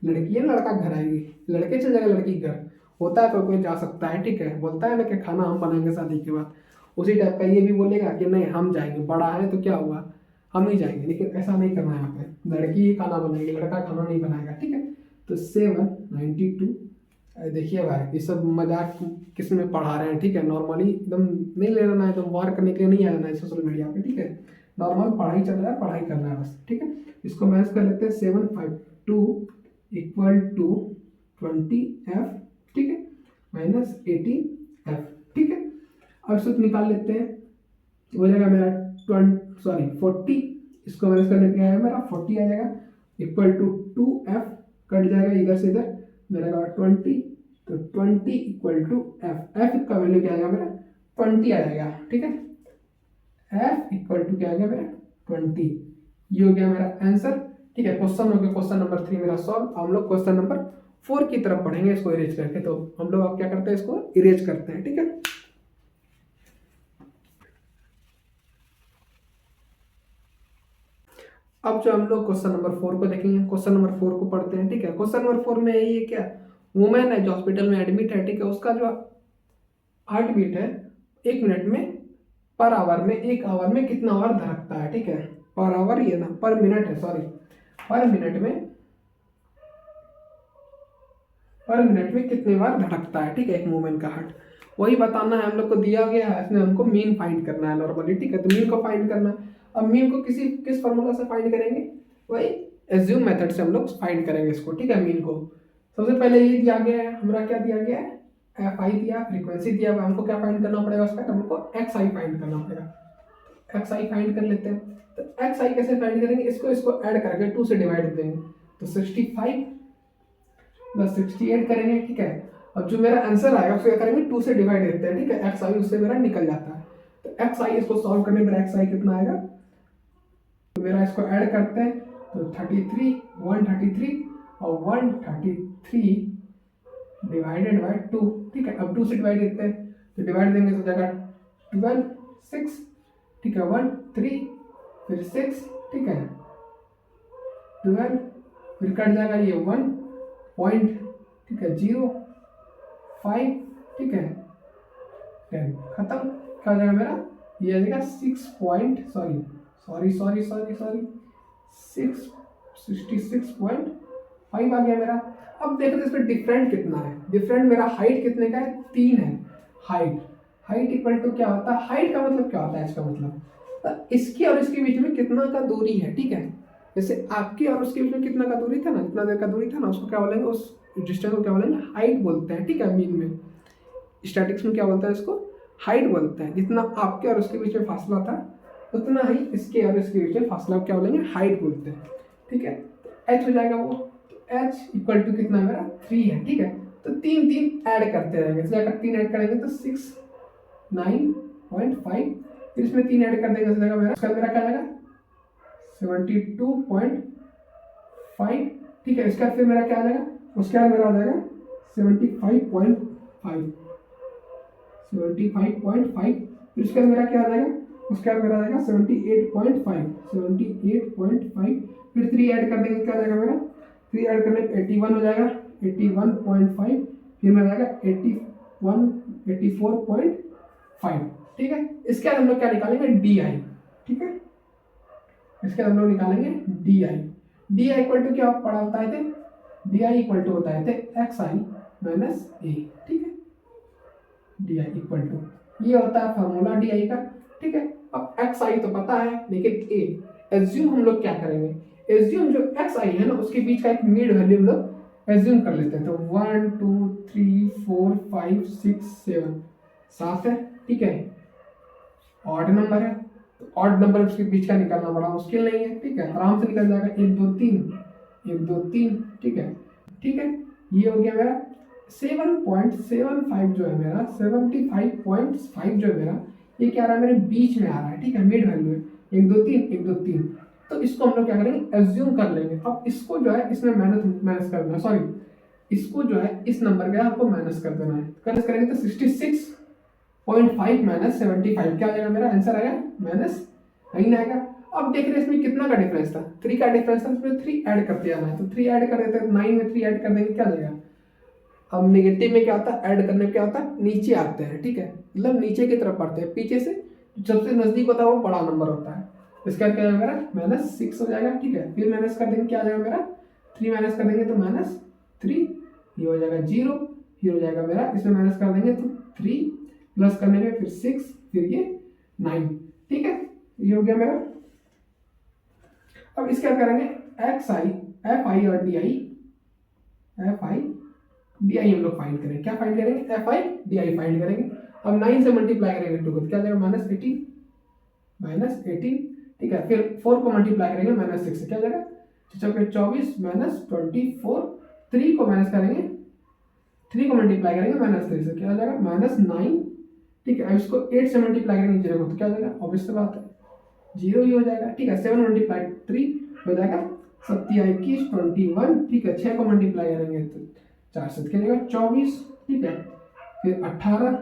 लड़की है लड़का घर आएगी, लड़के चल जाएगा लड़की घर, होता है कोई जा सकता है, ठीक है, बोलता है ना कि खाना हम बनाएंगे शादी के बाद, उसी टाइप का ये भी बोलेगा कि नहीं हम जाएंगे, बड़ा है तो क्या हुआ हम ही जाएंगे, लेकिन ऐसा नहीं करना है, यहाँ पे लड़की ही खाना बनाएगी, लड़का खाना नहीं बनाएगा, ठीक है। तो 792, देखिए भाई ये सब मजाक किस में पढ़ा रहे हैं, ठीक है, नॉर्मली एकदम नहीं ले लेना है, तो वार करने के लिए नहीं आना है सोशल मीडिया पे, ठीक है, नॉर्मल पढ़ाई चल रहा है, पढ़ाई करना है बस, ठीक है। इसको मैच कर लेते हैं 752 इक्वल टू 20f, ठीक है माइनस 18f, ठीक है। अब इसको निकाल लेते हैं, हो जाएगा मेरा 40, इसको मैनेज करने पे आया मेरा 40 आ जाएगा इक्वल टू 2f, कट जाएगा इधर से इधर, मेरा 20, तो 20 इक्वल टू f का वैल्यू क्या आएगा मेरा 20 आ जाएगा, ठीक है f इक्वल टू क्या आएगा मेरा 20, ये हो गया मेरा आंसर, ठीक है। क्वेश्चन हो गया, क्वेश्चन नंबर 3 मेरा सॉल्व। हम लोग क्वेश्चन नंबर 4 की तरफ पढ़ेंगे इसको इरेज करके, तो हम लोग अब क्या करते हैं इसको इरेज करते हैं, ठीक है। अब जो हम लोग क्वेश्चन नंबर 4 को देखेंगे, क्वेश्चन नंबर 4 को पढ़ते हैं, ठीक है। क्वेश्चन नंबर 4 में यही है क्या, वुमेन है जो हॉस्पिटल में एडमिट है, ठीक है, उसका जो हार्ट बीट है 1 मिनट में पर आवर में, 1 आवर में कितना बार धड़कता है, ठीक है, पर आवर ये ना पर मिनट है, सॉरी पर मिनट में कितने बार धड़कता है, ठीक है, एक वुमेन का हार्ट, वही बताना है हम लोग को, दिया गया है, इसमें हमको मीन फाइंड करना है नॉर्मली, ठीक है। तो मीन को फाइंड करना है, अब मीन को किस फॉर्मूला से फाइंड करेंगे, वही एज्यूम मेथड से हम लोग फाइंड करेंगे इसको, ठीक है। मीन को सबसे पहले ये दिया गया है हमारा, क्या दिया गया है एफ आई दिया, फ्रीक्वेंसी दिया हुआ, हमको क्या फाइंड करना पड़ेगा उसका, हमको एक्स आई फाइंड करना पड़ेगा, एक्स आई फाइंड कर लेते हैं। तो एक्स आई कैसे फाइंड करेंगे, इसको ऐड करके 2 से डिवाइड देंगे, तो 65 प्लस 68 करेंगे, ठीक है। अब जो मेरा आंसर आएगा उसको क्या करेंगे, 2 से डिवाइड देते हैं, ठीक है, एक्स आई उससे मेरा निकल जाता है। तो एक्स आई इसको सॉल्व करने पर एक्स आई कितना आएगा, तो मेरा इसको ऐड करते हैं, तो 33 133 और 133 डिवाइडेड बाय 2, ठीक है। अब 2 से डिवाइड देते हैं, तो डिवाइड देंगे तो जाएगा 12 6, ठीक है, 1 3 फिर 6, ठीक है, 12 फिर कट जाएगा ये 1 पॉइंट, ठीक है, 0 5, ठीक है, 10 खत्म। क्या हो जाएगा मेरा, ये आ जाएगा 6 पॉइंट सॉरी 66.5 आ गया मेरा। अब देखो इसमें डिफरेंट कितना है, डिफरेंट मेरा हाइट कितने का है, 3 है। हाइट इक्वल टू क्या होता है, हाइट का मतलब क्या होता है, इसका मतलब तो इसकी और इसके बीच में कितना का दूरी है, ठीक है। जैसे आपकी और उसके बीच में कितना का दूरी था ना, इतना देर का दूरी था ना, उसको क्या बोलेंगे, उस डिस्टेंस को क्या बोलेंगे, हाइट बोलते हैं, ठीक है। मीन में स्टैटिक्स में क्या बोलता है इसको, हाइट बोलते हैं। जितना आपके और उसके बीच में फासला था उतना ही इसके और इसके बीच में फासला क्या बोलेंगे, हाइट बोलते हैं, ठीक है। तो एच हो जाएगा वो, तो एच इक्वल टू कितना है मेरा, 3 है, ठीक है। तो 3 ऐड करते रहेंगे, इसलिए अगर 3 ऐड करेंगे तो 69.5, फिर इसमें 3 ऐड कर देंगे, मेरा मेरा क्या आएगा 72.5, ठीक है। इसका फिर मेरा क्या आ जाएगा, उसके बाद मेरा आ जाएगा 75.5, फिर उसके बाद मेरा क्या आ जाएगा, उसके बाद मेरा आ जाएगा 78.5, फिर 3 ऐड कर देंगे, क्या आ जाएगा मेरा, 3 ऐड करने 81 हो जाएगा, 81.5, फिर मेरा आएगा 84.5, ठीक है। इसके बाद हम लोग क्या निकालेंगे, डी आई, ठीक है। इसके बाद हम लोग निकालेंगे डी आई इक्वल टू क्या पढ़ा होता है, डी आई इक्वल टू होता है एक्स आई माइनस ए, ठीक है। डी आई इक्वल टू ये होता है फॉर्मूला डी आई का, ठीक है। अब एक्स आई तो पता है, लेकिन ए एज्यूम हम लोग क्या करेंगे, एज्यूम जो एक्स आई है ना उसके बीच का एक मिड वैल्यू हम लोग एज्यूम कर लेते हैं। तो 1 2 3 4 5 6 7 7 है, ठीक है। ऑड नंबर है, तो ऑड नंबर उसके बीच का निकालना बड़ा मुश्किल नहीं है, ठीक है, आराम से निकल जाएगा, 1 2 3 1 2 3, ठीक है, ठीक है। ये हो गया मेरा 7.75 जो है मेरा, 75.5 जो है मेरा, ये क्या आ रहा है मेरे बीच में आ रहा है, ठीक है, मिड वैल्यू है, 1 2 3 1 2 3। तो इसको हम लोग क्या करेंगे, एज्यूम कर लेंगे। अब इसको जो है इसमें माइनस कर देना, सॉरी इसको जो है इस नंबर का आपको माइनस कर देना है। माइनस करेंगे तो 66.5 माइनस 75 क्या आ जाएगा, मेरा आंसर आएगा -9 आएगा। अब देख रहे हैं इसमें कितना का डिफरेंस था, 3 का डिफरेंस था, इसमें 3 ऐड करते जाना है, तो 3 ऐड कर देते हैं, 9 में 3 ऐड कर देंगे, क्या आ जाएगा। अब नेगेटिव में क्या होता है, ऐड करने में क्या होता है, नीचे आते हैं, ठीक है, मतलब नीचे की तरफ बढ़ते हैं, पीछे से सबसे नजदीक होता है वो बड़ा नंबर होता है। इसका क्या आएगा मेरा -6 हो जाएगा, ठीक है। फिर माइनस कर देंगे, क्या आ जाएगा मेरा 3 माइनस कर देंगे तो -3, ये हो जाएगा 0, ये हो जाएगा मेरा, इसमें माइनस कर देंगे तो 3, प्लस करने में फिर 6, फिर ये 9, ठीक है, ये हो गया मेरा। अब इसका करेंगे एक्स आई, एफ आई और D I, F I D आई हम लोग फाइंड करेंगे, क्या फाइंड करेंगे, F I D I find करेंगे। अब 9 से मल्टीप्लाई करेंगे 2 को, क्या जाएगा -18, ठीक है। फिर 4 को मल्टीप्लाई करेंगे -6 से, क्या जाएगा 24 -24, 3 को माइनस करेंगे, 3 को मल्टीप्लाई करेंगे -3 से, क्या जाएगा -9, ठीक है। अब इसको 8 से मल्टीप्लाई करेंगे 0 को, तो क्या जाएगा, ऑब्वियस बात है 0 ही हो जाएगा, ठीक है। 7 मल्टीप्लाई 3 हो जाएगा 21 21, ठीक है। 6 को मल्टीप्लाई करेंगे तो 4 से क्या जाएगा 24, ठीक है। फिर 18,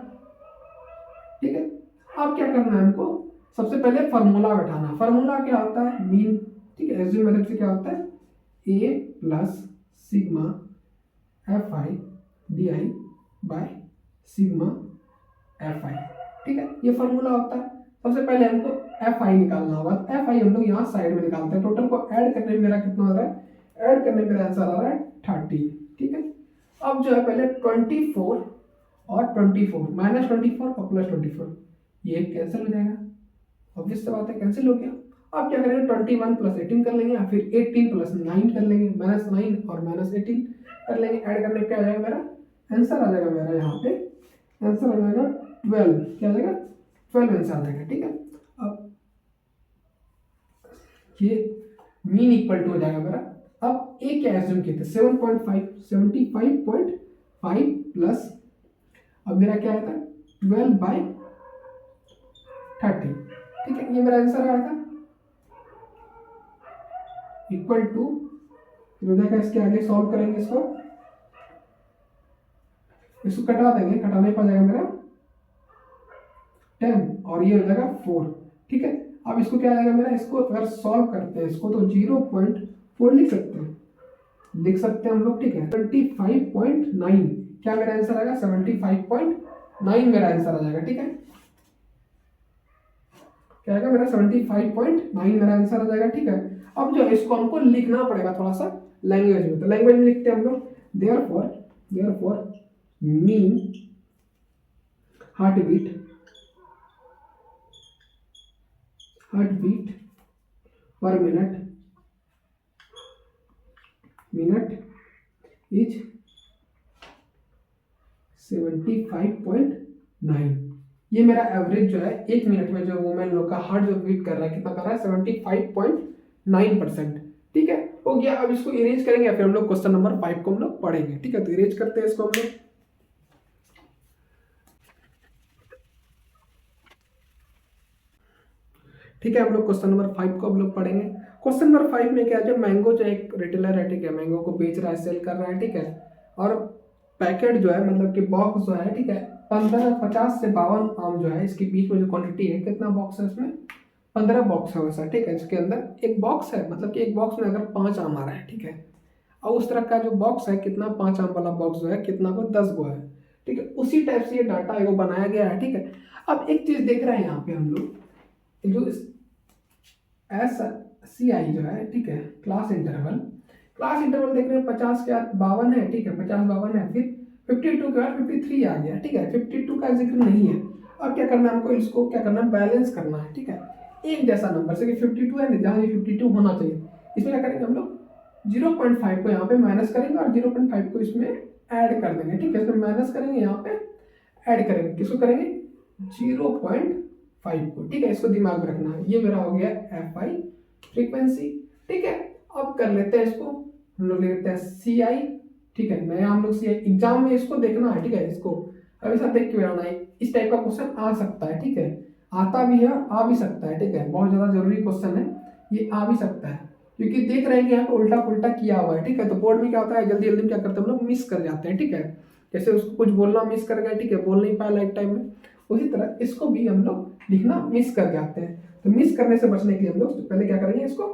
ठीक है। अब क्या करना है हमको, सबसे पहले फार्मूला बैठाना। फार्मूला क्या होता है, मीन, ठीक है। एज्यूम मेथड से क्या होता है, a plus sigma F I D I by sigma F आई, ठीक है, ये फार्मूला होता है। सबसे पहले हमको एफ आई निकालना होगा, एफ आई हम लोग यहाँ साइड में निकालते हैं। टोटल को ऐड करने में मेरा कितना हो रहा है, ऐड करने में मेरा आंसर आ रहा है 30, ठीक है। अब जो है पहले 24 और 24, -24 और +24, ये कैंसिल हो जाएगा, ऑब्वियस सी बात है कैंसिल हो गया। अब क्या करेंगे 21 + 18 कर लेंगे, या फिर 18 + 9 कर लेंगे, -9 और -18 कर लेंगे, ऐड करने पे क्या आ जाएगा मेरा आंसर आ जाएगा, मेरा यहाँ पे आंसर आ जाएगा 12, क्या आ जाएगा 12 आंसर आ जाएगा, ठीक है। अब ये मीन इक्वल टू हो जाएगा मेरा। अब ए क्या एज्यूम किए थे 7.5, 75.5 प्लस, अब मेरा क्या आया था 12/30, ठीक है, ये मेरा आंसर आया था इक्वल टू, हो जाएगा इसके आगे सॉल्व करेंगे इसको कटा देंगे, कटाने पर जाएगा मेरा 10 और ये हो जाएगा 4, ठीक है। अब इसको क्या आएगा मेरा, इसको अगर सॉल्व करते हैं इसको तो 0.4 लिख सकते हैं हम लोग, ठीक है। 75.9 क्या मेरा आंसर आएगा, 75.9 मेरा आंसर आ जाएगा, ठीक है। क्या आएगा मेरा 75.9 मेरा आंसर आ जाएगा, ठीक है। अब जो इसको हमको लिखना पड़ेगा थोड़ा सा लैंग्वेज में, तो लैंग्वेज में लिखते हैं हम लोग therefore mean heartbeat per minute is 75.9। ये मेरा एवरेज जो है एक मिनट में जो वुमेन लोग का हार्ट जो बीट कर रहा है, कितना कर रहा है 75.9%, ठीक है, हो गया। अब इसको इरेज करेंगे फिर हम लोग क्वेश्चन नंबर 5 को हम लोग पढ़ेंगे, ठीक है। तो इरेज करते हैं इसको हम लोग, ठीक है। हम लोग क्वेश्चन नंबर 5 को हम लोग पढ़ेंगे। क्वेश्चन नंबर 5 में क्या है, जो मैंगो जो एक रिटेलर है, ठीक है, मैंगो को बेच रहा है, सेल कर रहा है, ठीक है, और पैकेट जो है मतलब कि बॉक्स जो है, ठीक है, 50 से 52 आम जो है, इसके बीच में जो क्वांटिटी है, कितना बॉक्स है इसमें 15 बॉक्स है वैसा, ठीक है। इसके अंदर एक बॉक्स है, मतलब कि एक बॉक्स में अगर 5 आम आ रहा है, ठीक है, और उस तरह का जो बॉक्स है कितना 5 आम वाला बॉक्स जो है कितना को 10 गो है, ठीक है। उसी टाइप से ये डाटा एगो बनाया गया है, ठीक है। अब एक चीज देख रहे हैं यहाँ पे हम लोग, जो SCI जो है, ठीक है, क्लास इंटरवल देख रहे हैं 50 के बाद 52 है, ठीक है, 50 52 है, फिर 52 के बाद 53 आ गया, ठीक है, 52 का जिक्र नहीं है। अब क्या करना है हमको, इसको क्या करना है, बैलेंस करना है, ठीक है, एक जैसा नंबर से कि 52 है, जहाँ ये 52 होना चाहिए, इसमें क्या करेंगे हम लोग 0.5 को यहाँ पे माइनस करेंगे और 0.5 को इसमें ऐड कर देंगे, ठीक है। इसमें माइनस करेंगे, यहाँ पे ऐड करेंगे, किसको करेंगे 0.5 को, ठीक है। इसको दिमाग में रखना है, ये मेरा हो गया FI फ्रीक्वेंसी, ठीक है। अब कर लेते हैं इसको, हम लोग लेते हैं CI, ठीक है, नया हम लोग CI एग्जाम में इसको देखना है, ठीक है। इसको हमेशा देख के बनाना है, इस टाइप का क्वेश्चन आ सकता है, ठीक है, आता भी है आ भी सकता है, ठीक है, बहुत ज़्यादा जरूरी क्वेश्चन है, ये आ भी सकता है, क्योंकि देख रहे हैं कि यहाँ पे उल्टा पुल्टा किया हुआ है, ठीक है। तो बोर्ड में क्या होता है, जल्दी जल्दी क्या करते हैं हम लोग मिस कर जाते हैं, ठीक है, जैसे उसको कुछ बोलना मिस कर गए, ठीक है, बोल नहीं पाया लाइफ टाइम में, उसी तरह इसको भी हम लोग लिखना मिस कर जाते हैं। तो मिस करने से बचने के लिए हम लोग पहले क्या करेंगे, इसको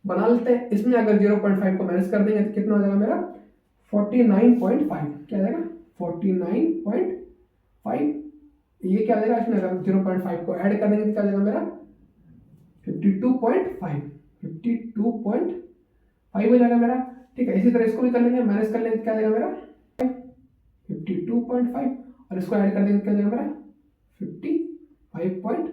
बना लेते हैं। इसमें अगर 0.5 को माइनस कर देंगे तो कितना हो जाएगा मेरा 49.5, क्या जाएगा 49.5, ये क्या जाएगा, इसमें अगर 0.5 को ऐड कर देंगे तो क्या जाएगा मेरा 52.5 हो जाएगा मेरा, ठीक है। इसी तरह इसको भी कर लेंगे, माइनस कर लेंगे तो क्या जाएगा मेरा 52.5 और इसको ऐड कर देंगे तो क्या जाएगा मेरा 55.5।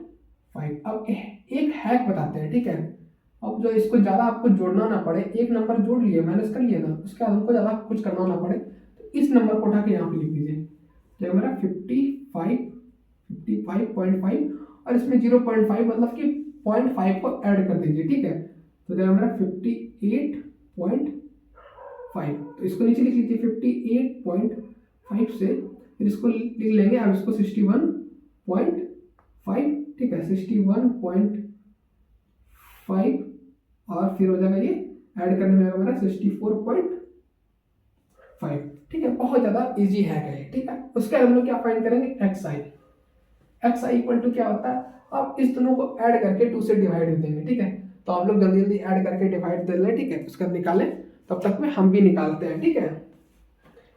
अब एक हैक बताते हैं, ठीक है। अब जो इसको ज़्यादा आपको जोड़ना ना पड़े, एक नंबर जोड़ लिए माइनस कर लिए ना, उसके बाद हमको ज़्यादा कुछ करना ना पड़े, तो इस नंबर को उठा के यहाँ पे लिख दीजिए, जो मेरा 55.5 और इसमें 0.5 मतलब कि 0.5 को ऐड कर दीजिए, ठीक है। तो जो मेरा 58.5, तो इसको नीचे लिख लीजिए 58.5 से, फिर इसको लिख लेंगे अब इसको 61.5, ठीक है, 61.5 और फिर हो जाएगा ये ऐड करने में मेरा 64.5, ठीक है। बहुत ज़्यादा इजी है, ठीक है। उसके बाद हम लोग क्या फाइंड करेंगे XI इक्वल टू क्या होता है, अब इस दोनों को ऐड करके 2 से डिवाइड देंगे, ठीक है। तो आप लोग जल्दी जल्दी ऐड करके डिवाइड दे लें, ठीक है, उसका निकालें, तब तक में हम भी निकालते हैं, ठीक है।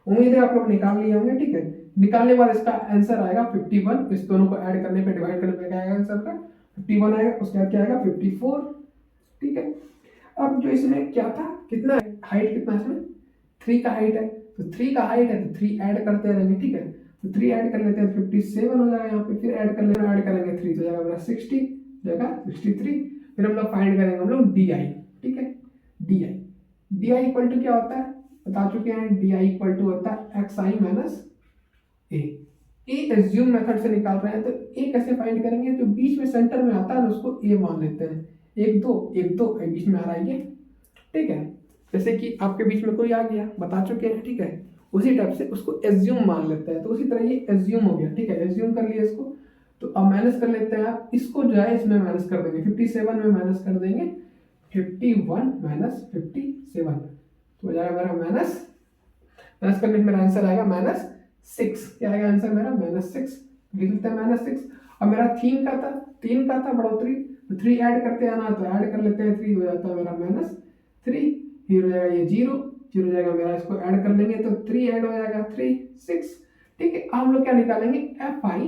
उम्मीद है आप लोग निकाल लिए होंगे, ठीक है। निकालने के बाद इसका आंसर आएगा 51, इस दोनों को ऐड करने पे डिवाइड करने पे क्या आएगा आंसर का 51 आएगा, उसके बाद क्या आएगा 54, ठीक है। अब जो इसमें क्या था, कितना हाइट कितना इसमें 3 का हाइट है, तो 3 का हाइट है तो 3 ऐड करते रहेंगे, ठीक है। तो 3 ऐड कर लेते हैं 57 हो जाएगा यहाँ पे, फिर ऐड करेंगे 3 तो जाएगा मेरा 60, जाएगा 63। फिर हम लोग फाइंड करेंगे हम लोग DI, ठीक है, DI इक्वल टू क्या होता है बता चुके हैं, DI इक्वल टू होता है XI minus A। Assume method से निकाल रहे हैं, तो A कैसे फाइंड करेंगे, जो बीच में सेंटर में आता है उसको A मान लेते हैं, 1 2 1 2 बीच में आ रहा है ये, ठीक है। जैसे कि आपके बीच में कोई आ गया, बता चुके हैं, ठीक है। उसी टाइप से उसको एज्यूम मान लेते हैं, तो उसी तरह ये एज्यूम हो गया, ठीक है। एज्यूम कर लिया इसको, तो अब माइनस कर लेते हैं आप इसको, जो है इसमें माइनस कर देंगे, 57 में माइनस कर देंगे 51 माइनस 57, तो हो जाएगा मेरा माइनस करने में मेरा आंसर आएगा -6। क्या आएगा आंसर मेरा? -6। लिख लेते हैं -6। अब मेरा 3 का था बढ़ोतरी, तो 3 ऐड करते आना, तो ऐड कर लेते हैं, 3 हो जाता है मेरा -3, फिर हो जाएगा ये 0 हो जाएगा मेरा, इसको ऐड कर लेंगे तो 3 ऐड हो जाएगा 3 6, ठीक है। अब हम लोग क्या निकालेंगे? FI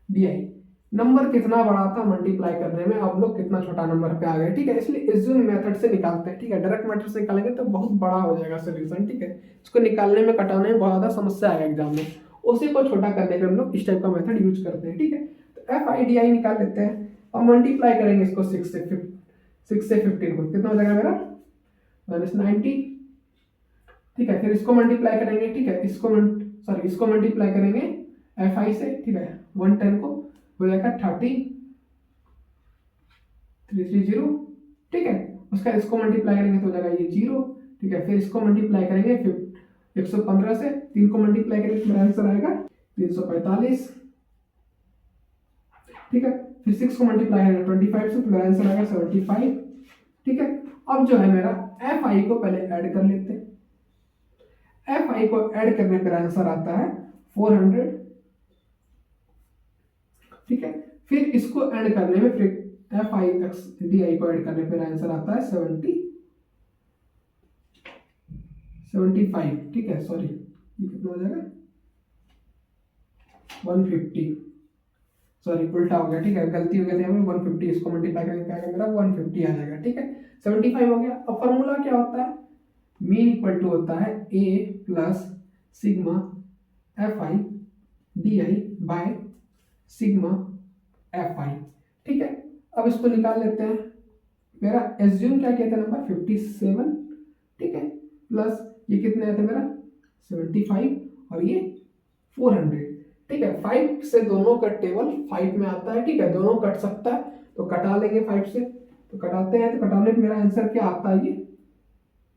DI, नंबर कितना बड़ा था मल्टीप्लाई करने में, अब लोग कितना छोटा नंबर पे आ गए, ठीक है। इसलिए एज्यूम मेथड से निकालते हैं, ठीक है। डायरेक्ट मेथड से निकालेंगे तो बहुत बड़ा हो जाएगा सोल्यूशन, ठीक है। इसको निकालने में, कटाने में बहुत ज़्यादा समस्या आएगा एग्जाम में, उसी को छोटा करने के हम लोग इस टाइप का मेथड यूज करते हैं, ठीक है। तो FI DI निकाल लेते हैं और मल्टीप्लाई करेंगे इसको 6 से 15 को, कितना हो जाएगा मेरा? -90, ठीक है। फिर इसको मल्टीप्लाई करेंगे, ठीक है, इसको मल्टीप्लाई करेंगे FI से, ठीक है, 110 को हो जाएगा 330, ठीक है। उसका इसको मल्टीप्लाई करेंगे तो हो जाएगा ये 0, ठीक है। फिर इसको मल्टीप्लाई करेंगे 115 से, 3 को मल्टीप्लाई करेंगे तो मेरा आंसर आएगा 345, ठीक है। फिर 6 को मल्टीप्लाई करेंगे 25 से, तो मेरा आंसर आएगा 75, ठीक है। अब जो है मेरा FI को पहले ऐड कर लेते हैं, FI को ऐड करने पर आंसर आता है 400, ठीक है। फिर इसको ऐड करने में, फिर FI DI को ऐड करने पर आंसर आता है 75, ठीक है। सॉरी, ये कितना हो जाएगा? 150, सॉरी उल्टा हो गया, ठीक है, गलती हो गई थी हमें। 150 इसको मल्टीप्लाई करके क्या आएगा मेरा? 150 आ जाएगा, ठीक है। 75 हो गया। अब फॉर्मूला क्या होता है? मीन इक्वल टू होता है A plus sigma FI DI by sigma FI, ठीक है। अब इसको निकाल लेते हैं। मेरा एज्यूम क्या कहते हैं नंबर? 57, ठीक है, प्लस ये कितने आते मेरा? 75 और ये 400, ठीक है। 5 से दोनों का टेबल 5 में आता है, ठीक है, दोनों कट सकता है, तो कटा लेंगे 5 से, तो कटाते हैं, तो कटाने पे मेरा आंसर क्या आता है? ये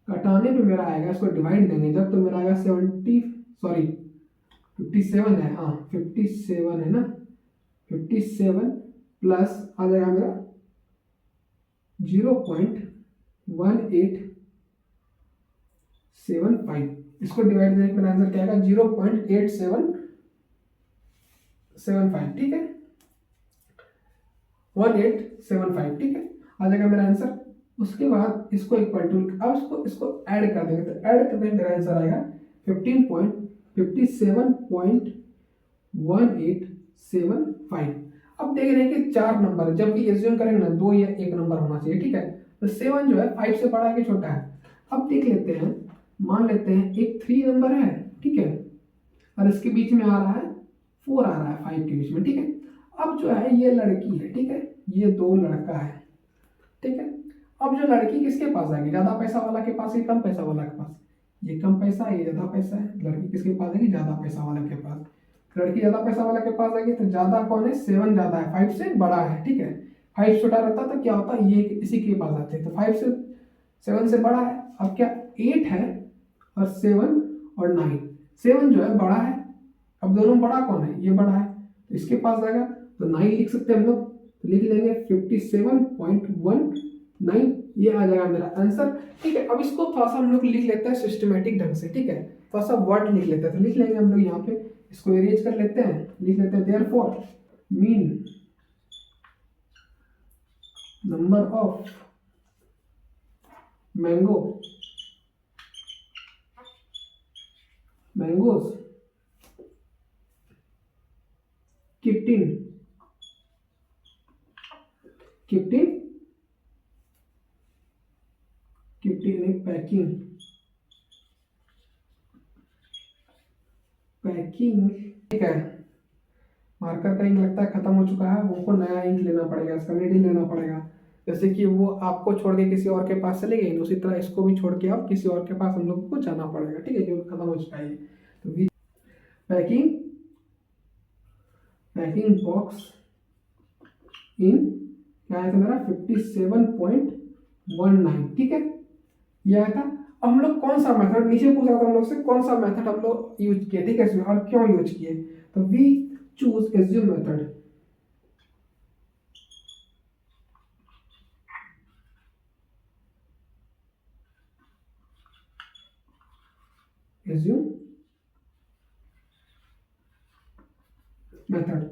कटाने पे मेरा आएगा, इसको डिवाइड देंगे जब, तो मेरा आएगा 57 है, हाँ 57 है ना, 57 प्लस आ जाएगा मेरा 0.1875, इसको डिवाइड देने पर आंसर क्या आएगा? 0.8775, ठीक है, 1875, ठीक है, आ जाएगा मेरा आंसर। उसके बाद इसको इक्वल टू, अब इसको ऐड कर देंगे, तो ऐड करने पर मेरा आंसर आएगा 57.1875। अब देख रहे हैं कि 4 नंबर, जब भी एज्यूम करेंगे ना 2 या 1 नंबर होना चाहिए, ठीक है। तो 7 जो है 5 से बड़ा है कि छोटा है? अब देख लेते हैं, मान लेते हैं एक 3 नंबर है, ठीक है, और इसके बीच में आ रहा है 4 आ रहा है 5 के बीच में, ठीक है। अब जो है ये लड़की है, ठीक है, ये 2 लड़का है, ठीक है। अब जो लड़की किसके पास आएगी? ज़्यादा पैसा वाला के पास, या कम पैसा वाला के पास? ये कम पैसा है, ये ज़्यादा पैसा है, लड़की किसके पास आएगी? ज़्यादा पैसा वाला के पास। लड़की ज़्यादा पैसा वाला के पास आएगी, तो ज़्यादा कौन है? 7 ज़्यादा है, 5 से बड़ा है, ठीक है। 5 छोटा रहता तो क्या होता? ये इसी के पास आते, तो 5 से 7 से बड़ा है। अब क्या 8 है और 7 और 9, 7 जो है बड़ा है, अब दोनों बड़ा कौन है? ये बड़ा है, तो इसके पास आएगा, तो 9 लिख सकते हैं हम लोग, तो लिख लेंगे 57.19, ये आ जाएगा मेरा आंसर, ठीक है। अब इसको थोड़ा सा हम लोग लिख लेते हैं सिस्टमेटिक ढंग से, ठीक है, थोड़ा सा वर्ड लिख लेते हैं, तो लिख लेंगे हम लोग यहाँ पे, इसको एरेंज कर लेते हैं, लिख लेते हैं therefore mean number of mangoes kept in a packing, ठीक है। मार्कर का इंक लगता है खत्म हो चुका है, उनको नया इंक लेना पड़ेगा, इसका नीडल लेना पड़ेगा। जैसे कि वो आपको छोड़ के किसी और के पास चले गए, उसी तरह इसको भी छोड़ के आप किसी और के पास हम लोग को जाना पड़ेगा, ठीक है, जो खत्म हो चुका है। तो पैकिंग बॉक्स इन क्या आया था मेरा 57.19, ठीक है, ये आया था। अब हम लोग कौन सा मेथड, नीचे पूछा था हम लोग से कौन सा मेथड हम लोग यूज किए, ठीक है, इसमें और क्यों यूज किए, तो we choose assume method. Assume method.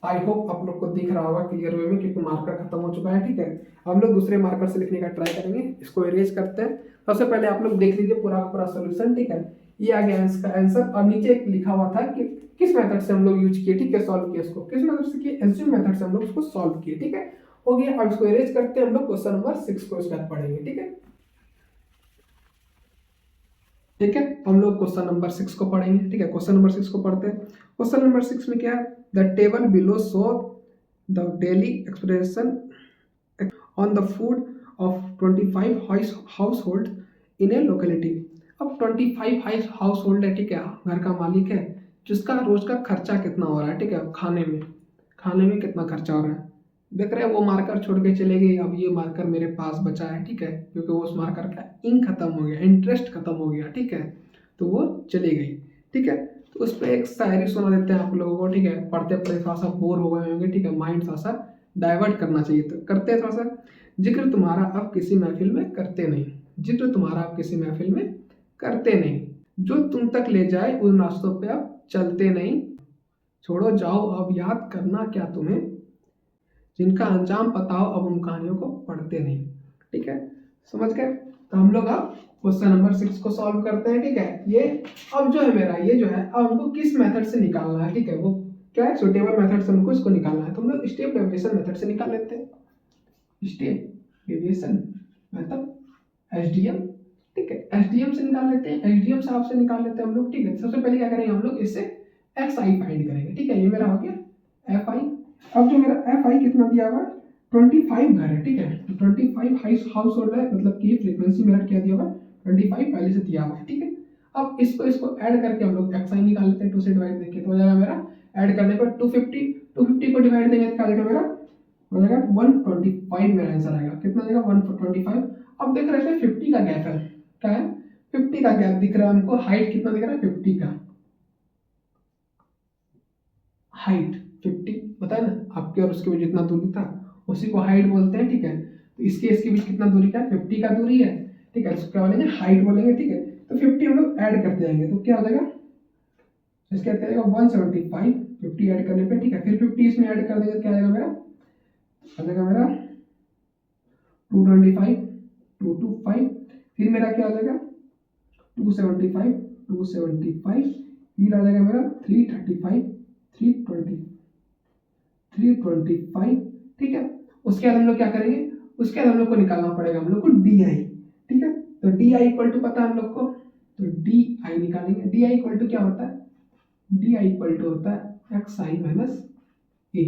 I hope आप लोग को दिख रहा होगा क्लियर वे में, क्योंकि मार्कर खत्म हो चुका है, ठीक है। हम लोग दूसरे मार्कर से लिखने का ट्राई करेंगे, इसको इरेज करते हैं। सबसे पहले आप लोग देख लीजिए पूरा पूरा सोल्यूशन, ठीक है, ये आ गया इसका आंसर, और नीचे एक लिखा हुआ था कि किस मेथड से हम लोग यूज किए, ठीक है, सॉल्व किए इसको, किस मेथड से किए, एज्यूम मेथड से हम लोग इसको सॉल्व किए, ठीक है, हो गया। अब इसको इरेज करते हैं हम लोग, क्वेश्चन नंबर 6 को इसका पढ़ेंगे, ठीक है, ठीक है। हम लोग क्वेश्चन नंबर 6 को पढ़ेंगे, ठीक है, क्वेश्चन नंबर 6 को पढ़ते हैं। क्वेश्चन नंबर 6 में क्या है, the table below show the daily expression on the food of 25 house hold in A locality. अब 25 हाउस होल्ड है, ठीक है, घर का मालिक है, जिसका रोज का खर्चा कितना हो रहा है, ठीक है, खाने में कितना खर्चा हो रहा है। देख रहे हैं वो मार्कर छोड़ के चले गई, अब ये मार्कर मेरे पास बचा है, ठीक है, क्योंकि वो उस मार्कर का इंक खत्म हो गया, इंटरेस्ट खत्म हो गया, ठीक है, तो वो चली गई, ठीक है। तो उस पर एक शायरी सुना देते हैं आप लोगों को, ठीक है, पढ़ते पढ़ते थोड़ा सा बोर हो गए होंगे, ठीक है, माइंड थोड़ा सा डाइवर्ट करना चाहिए, तो करते हैं थोड़ा सा। जिक्र तुम्हारा अब किसी महफिल में करते नहीं, जिक्र तुम्हारा अब किसी महफिल में करते नहीं, जो तुम तक ले जाए उन रास्तों पे अब चलते नहीं, छोड़ो जाओ अब याद करना क्या तुम्हें, जिनका अंजाम पता हो अब उन कहानियों को पढ़ते नहीं, ठीक है, समझ गए। तो हम लोग अब क्वेश्चन नंबर 6 को सॉल्व करते हैं, ठीक है। ये अब जो है मेरा, ये जो है अब हमको किस मेथड से निकालना है, ठीक है, वो क्या है, सुटेबल मेथड से हमको इसको निकालना है, तो हम लोग स्टेप डेविएशन मेथड से निकाल लेते हैं, स्टेप डेविएशन मतलब एसडीएम, ठीक है, एसडीएम से निकाल लेते हैं, एसडीएम से आपसे निकाल लेते हैं हम लोग, ठीक है। सबसे पहले क्या करेंगे हम लोग, इससे एक्स आई फाइंड करेंगे, ठीक है, ये मेरा हो गया एफ आई। अब जो मेरा एफ आई कितना दिया हुआ है, 25 घर है, ठीक है, 25 हाउस होल्ड है, मतलब कि फ्रीक्वेंसी मेरा क्या दिया हुआ है, 25 पहले से दिया हुआ है, ठीक है। अब इसको ऐड करके हम लोग एक्स आई निकाल लेते हैं, 2 से डिवाइड देंगे तो हो जाएगा मेरा, ऐड करने पर 250 को डिवाइड देंगे तो क्या आ जाएगा मेरा, हो जाएगा 125, मेरा आंसर आएगा, कितना आ जाएगा 125। अब देख रहे हैं 50 का गैप है, क्या है, 50 का गैप दिख रहा है हमको, हाइट कितना दिख रहा है 50 का, हाइट 50 बताया ना, आपके और उसके बीच जितना दूरी था उसी को हाइट बोलते हैं, ठीक है। तो इसके बीच कितना दूरी का है, 50 का दूरी है, ठीक है, इसको क्या बोलेंगे, हाइट बोलेंगे, ठीक है। तो 50 हम लोग ऐड करते जाएंगे तो क्या हो जाएगा, इसके बाद क्या जाएगा 175, 50 ऐड करने पे, ठीक है, फिर 50 इसमें ऐड कर देंगे तो क्या आ जाएगा मेरा, आ जाएगा मेरा 225, 225, फिर मेरा क्या आ जाएगा 275, 275, फिर आ जाएगा मेरा 335, 320, 325, ठीक है। उसके बाद हम लोग क्या करेंगे, उसके बाद हम लोग को निकालना पड़ेगा हम लोग को डी आई, ठीक है। तो डी आई इक्वल टू पता है हम लोग को, तो डी आई निकालेंगे, डी आई इक्वल टू क्या होता है, डी आई इक्वल टू होता है एक्स आई माइनस ए।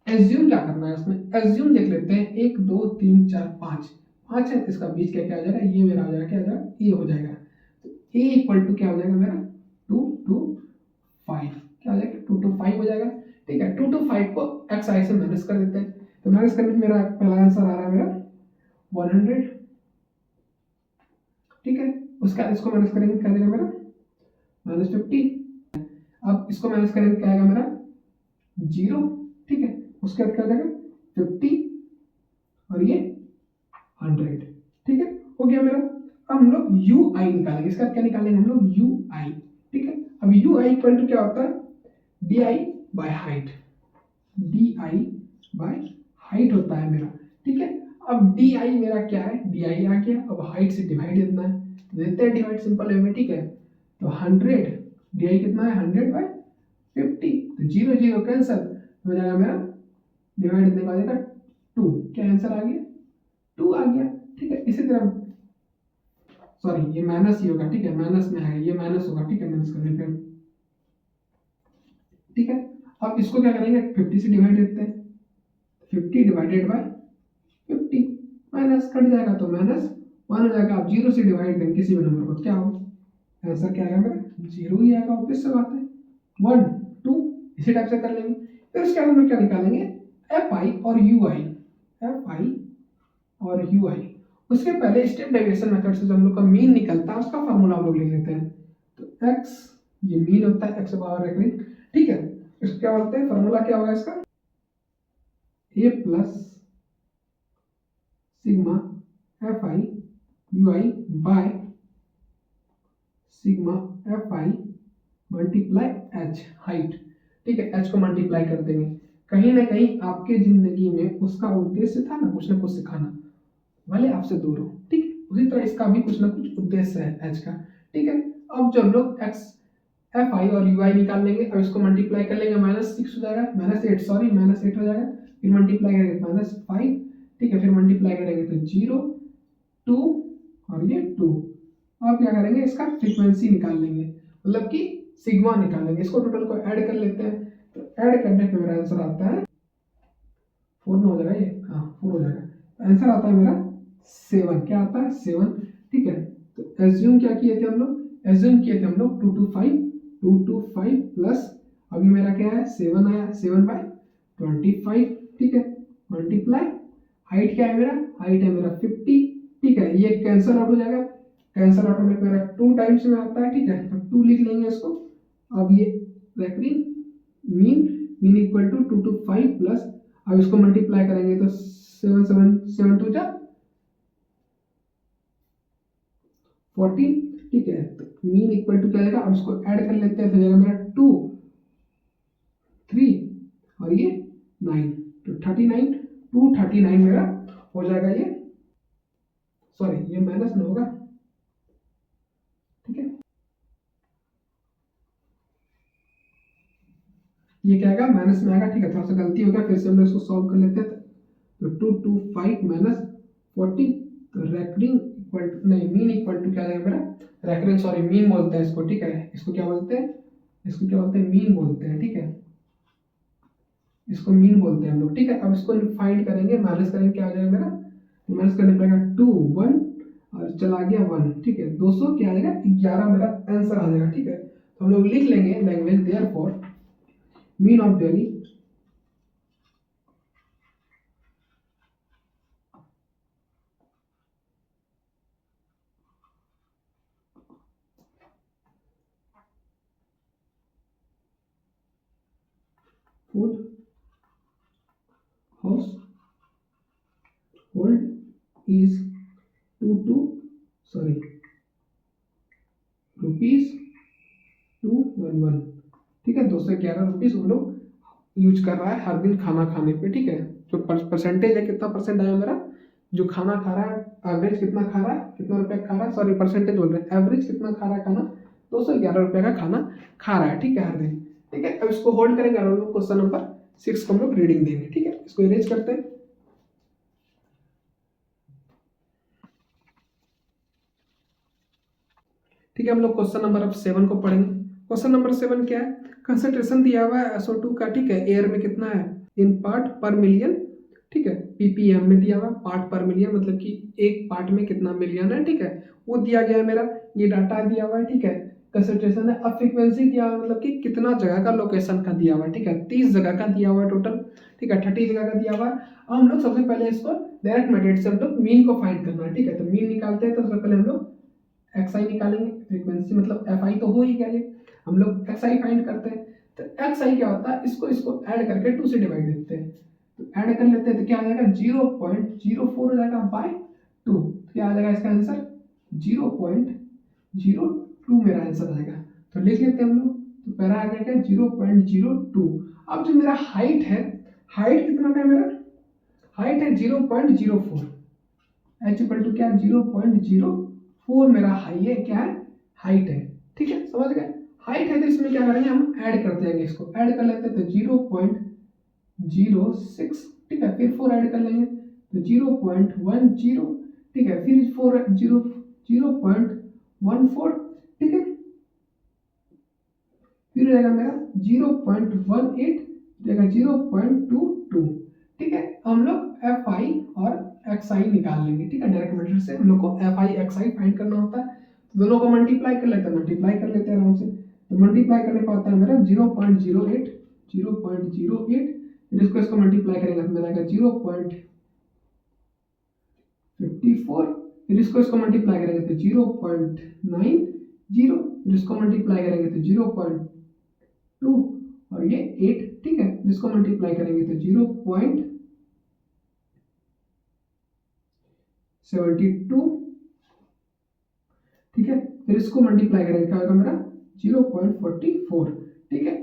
एज्यूम क्या करना है इसमें, एज्यूम देख लेते हैं, 1 2 3 4 5, 5 है, इसका बीच क्या क्या आ जाएगा, ये मेरा हो जाएगा, क्या आ जाएगा, ए हो जाएगा, तो ए इक्वल टू क्या हो जाएगा मेरा 2 2 5, क्या हो जाएगा 2 2 5 हो जाएगा, ठीक है। 2 2 5 को एक्स आई से माइनस कर देते हैं, तो माइनस करने पे मेरा पहला आंसर आ रहा है मेरा 100, ठीक है। उसके बाद इसको माइनस करेंगे क्या देगा मेरा -50, अब इसको माइनस करेंगे क्या आएगा मेरा 0, ठीक है। उसके बाद क्या हो जाएगा 50 और ये 100, ठीक है, हो गया मेरा। अब हम लोग यू आई निकालेंगे, इसका क्या निकालेंगे हम लोग यू आई, ठीक है। अब यू आई इक्वल टू क्या होता है, D I by height, D I by height होता है मेरा, ठीक है। अब डी आई मेरा क्या है, डी आई आ गया, अब हाइट से डिवाइड देना है, तो देते हैं डिवाइड सिंपल वे में, ठीक है। तो 100, डी आई कितना है 100 बाय 50, तो 0 0 कैंसिल हो जाएगा मेरा, डिवाइड देने का आ जाएगा 2, क्या आंसर आ गया 2 आ गया, ठीक है। इसी तरह सॉरी ये माइनस ही होगा, ठीक है, माइनस में आएगा, ये माइनस होगा, ठीक है, माइनस करने पे, ठीक है। अब इसको क्या करेंगे 50 से डिवाइड देते हैं, 50 डिवाइडेड बाय 50, माइनस कट जाएगा तो माइनस 1 हो जाएगा। अब 0 से डिवाइड देंगे किसी भी नंबर को, क्या होगा आंसर क्या आएगा मेरा 0 ही आएगा, ऑब्वियस सी बात है, 1 2 इसी टाइप से कर लेंगे। फिर उसके बाद हम लोग क्या निकालेंगे एफ आई और यू आई, एफ आई और यू आई। उसके पहले स्टेप डेविएशन मेथड से जो हम लोग का मीन निकलता है उसका फार्मूला हम लोग लिख लेते हैं। तो एक्स ये मीन होता है, एक्स पावर रेकरिंग, ठीक है। इसको क्या बोलते हैं, फार्मूला क्या होगा इसका, A plus sigma F I U I by sigma F I multiply H height, ठीक है। एच को मल्टीप्लाई कर देंगे। कहीं ना कहीं आपके जिंदगी में उसका उद्देश्य था ना कुछ सिखाना, भले आपसे दूर हो, ठीक है। उसी तरह इसका भी कुछ ना कुछ उद्देश्य है एच का, ठीक है। अब जब लोग एक्स एफ आई और यू आई निकाल लेंगे, अब इसको मल्टीप्लाई कर लेंगे, -6 हो जाएगा, -8 हो जाएगा, फिर मल्टीप्लाई करेंगे -5, ठीक है, फिर मल्टीप्लाई करेंगे तो 0 2 और ये 2। अब क्या करेंगे, इसका फ्रीक्वेंसी निकाल लेंगे, मतलब कि सिग्मा निकाल लेंगे। इसको टोटल को ऐड कर लेते हैं, तो ऐड करने पे मेरा आंसर आता है 4 में हो जाएगा ये, हाँ 4 हो जाएगा। आंसर आता है मेरा 7, क्या आता है 7, ठीक है। तो एज्यूम क्या किए थे हम लोग, एज्यूम किए थे हम लोग 225 प्लस अभी मेरा क्या है 7 आया, 7/25, ठीक है, मल्टीप्लाई हाइट क्या है मेरा, हाइट है मेरा 50, ठीक है। ये कैंसल आउट हो जाएगा, कैंसल आउट होने पे मेरा 2 टाइम्स में आता है, ठीक है, तो 2 लिख लेंगे इसको। अब ये recurring mean equal to 225 plus, अब इसको मल्टीप्लाई करेंगे तो 7 2 जा 14, ठीक है। तो मीन इक्वल टू क्या जाएगा, अब इसको ऐड कर लेते हैं तो जाएगा मेरा 2 3 और ये 9, तो 39 239 मेरा हो जाएगा ये, सॉरी ये माइनस में होगा, ठीक है। ये क्या आएगा, माइनस में आएगा, ठीक है। थोड़ा सा गलती हो गया, फिर से हम लोग इसको सॉल्व कर लेते हैं। तो 225 माइनस 40, तो रेकरिंग इक्वल टू नहीं मीन इक्वल टू क्या जाएगा मेरा, रेकरिंग सॉरी मीन बोलते हैं इसको, ठीक है। इसको क्या बोलते हैं, इसको क्या बोलते हैं, मीन बोलते हैं, ठीक है। इसको मीन बोलते हैं हम लोग, ठीक है। अब इसको फाइंड करेंगे, माइनस करेंगे, क्या हो जाएगा मेरा, माइनस करने पड़ेगा 2 1 और चला गया 1, ठीक है। 200 क्या आ जाएगा 11 मेरा आंसर आ जाएगा, ठीक है। तो हम लोग लिख लेंगे language therefore mean of Delhi food house hold is rupees 211, ठीक है। 211 रुपीज हम लोग यूज कर रहा है हर दिन खाना खाने पे, ठीक है। जो परसेंटेज है, कितना परसेंट आया मेरा, जो खाना खा रहा है एवरेज कितना खा रहा है, कितना रुपया खा रहा है, सॉरी परसेंटेज बोल रहे हैं, एवरेज कितना खा रहा है खाना, 211 रुपये का खाना खा रहा है, ठीक है, हर दिन, ठीक है। अब इसको होल्ड करेंगे और हम लोग क्वेश्चन नंबर 6 को हम लोग रीडिंग देंगे, ठीक है। इसको इरेज करते हैं, ठीक है। हम लोग क्वेश्चन नंबर अब 7 को पढ़ेंगे। क्वेश्चन नंबर 7 क्या है, कंसंट्रेशन दिया हुआ है SO2 का, ठीक है, एयर में कितना है इन पार्ट पर मिलियन, ठीक है, ppm में दिया हुआ पार्ट पर मिलियन, मतलब कि एक पार्ट में कितना मिलियन है, ठीक है, वो दिया गया है मेरा, ये डाटा दिया हुआ है, ठीक है। कंसंट्रेशन है, अब फ्रीक्वेंसी दिया हुआ है, मतलब कि कितना जगह का लोकेशन का दिया हुआ है, ठीक है, 30 जगह का दिया हुआ है टोटल, ठीक है, 30 जगह का दिया हुआ है। अब हम लोग सबसे पहले इसको डायरेक्ट मेथड से हम लोग मीन को फाइंड करना है, ठीक है। तो मीन निकालते हैं, तो सबसे पहले हम लोग एक्स आई निकालेंगे, फ्रीक्वेंसी मतलब एफ आई तो हो ही गया, ये हम लोग एक्स आई फाइंड करते हैं। तो एक्स आई क्या होता है, इसको ऐड करके 2 से डिवाइड देते हैं, तो ऐड कर लेते हैं, तो क्या आ जाएगा 0.04 हो जाएगा बाय 2, क्या आ जाएगा इसका आंसर 0.02 मेरा आंसर आएगा। तो लिख लेते हैं हम लोग, तो पहला आ जाएगा 0.02। अब जो मेरा हाइट है, हाइट कितना का है मेरा, हाइट है 0.04, एच इक्वल टू क्या 0.04 मेरा हाई है, क्या है हाइट है, ठीक है, समझ गए। हाइट है तो इसमें क्या करेंगे हम ऐड करते हैं, इसको ऐड कर लेते हैं, तो 0.06, ठीक है, फिर 4 ऐड कर लेंगे तो 0.10, ठीक है, फिर 4 0.14, ठीक है, फिर हो जाएगा मेरा 0.18, जाएगा 0.22, ठीक है। हम लोग एफ आई और एक्स आई निकाल लेंगे, ठीक है। डायरेक्ट मेथड से हम लोग को F I x I find करना होता है, तो दोनों को मल्टीप्लाई कर लेते हैं, आराम से। तो मल्टीप्लाई करने को आता है मेरा 0.08, फिर इसको मल्टीप्लाई करेंगे तो मेरा आएगा 0.05, 44, फिर इसको मल्टीप्लाई करेंगे तो 0.90, फिर इसको मल्टीप्लाई करेंगे तो 0.2 और ये 8, ठीक है। इसको मल्टीप्लाई करेंगे तो 0.72, ठीक है। फिर इसको मल्टीप्लाई करेंगे क्या होगा मेरा 0.44, ठीक है।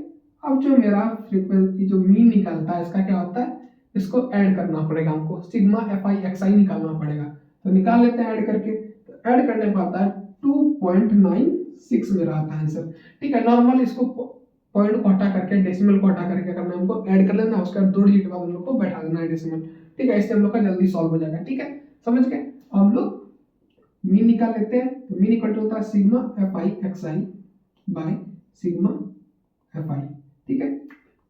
अब जो मेरा फ्रीक्वेंसी जो मीन निकलता है इसका क्या होता है, इसको ऐड करना पड़ेगा हमको, सिग्मा एफ आई एक्स आई निकालना पड़ेगा। तो निकाल लेते हैं ऐड करके, तो ऐड करने पर आता है 2.96 मेरा आता है आंसर, ठीक है। नॉर्मल इसको पॉइंट को हटा करके डेसिमल को हटा करके करना है हमको, ऐड कर लेना, उसके बाद 2 डिजिट बाद हम लोग को बैठा देना है डेसिमल, ठीक है। इससे हम लोग का जल्दी सॉल्व हो जाएगा, ठीक है, समझ गए। हम लोग मीन निकाल लेते हैं, तो मीन इक्वल टू होता है sigma F I x I by sigma F आई, ठीक है,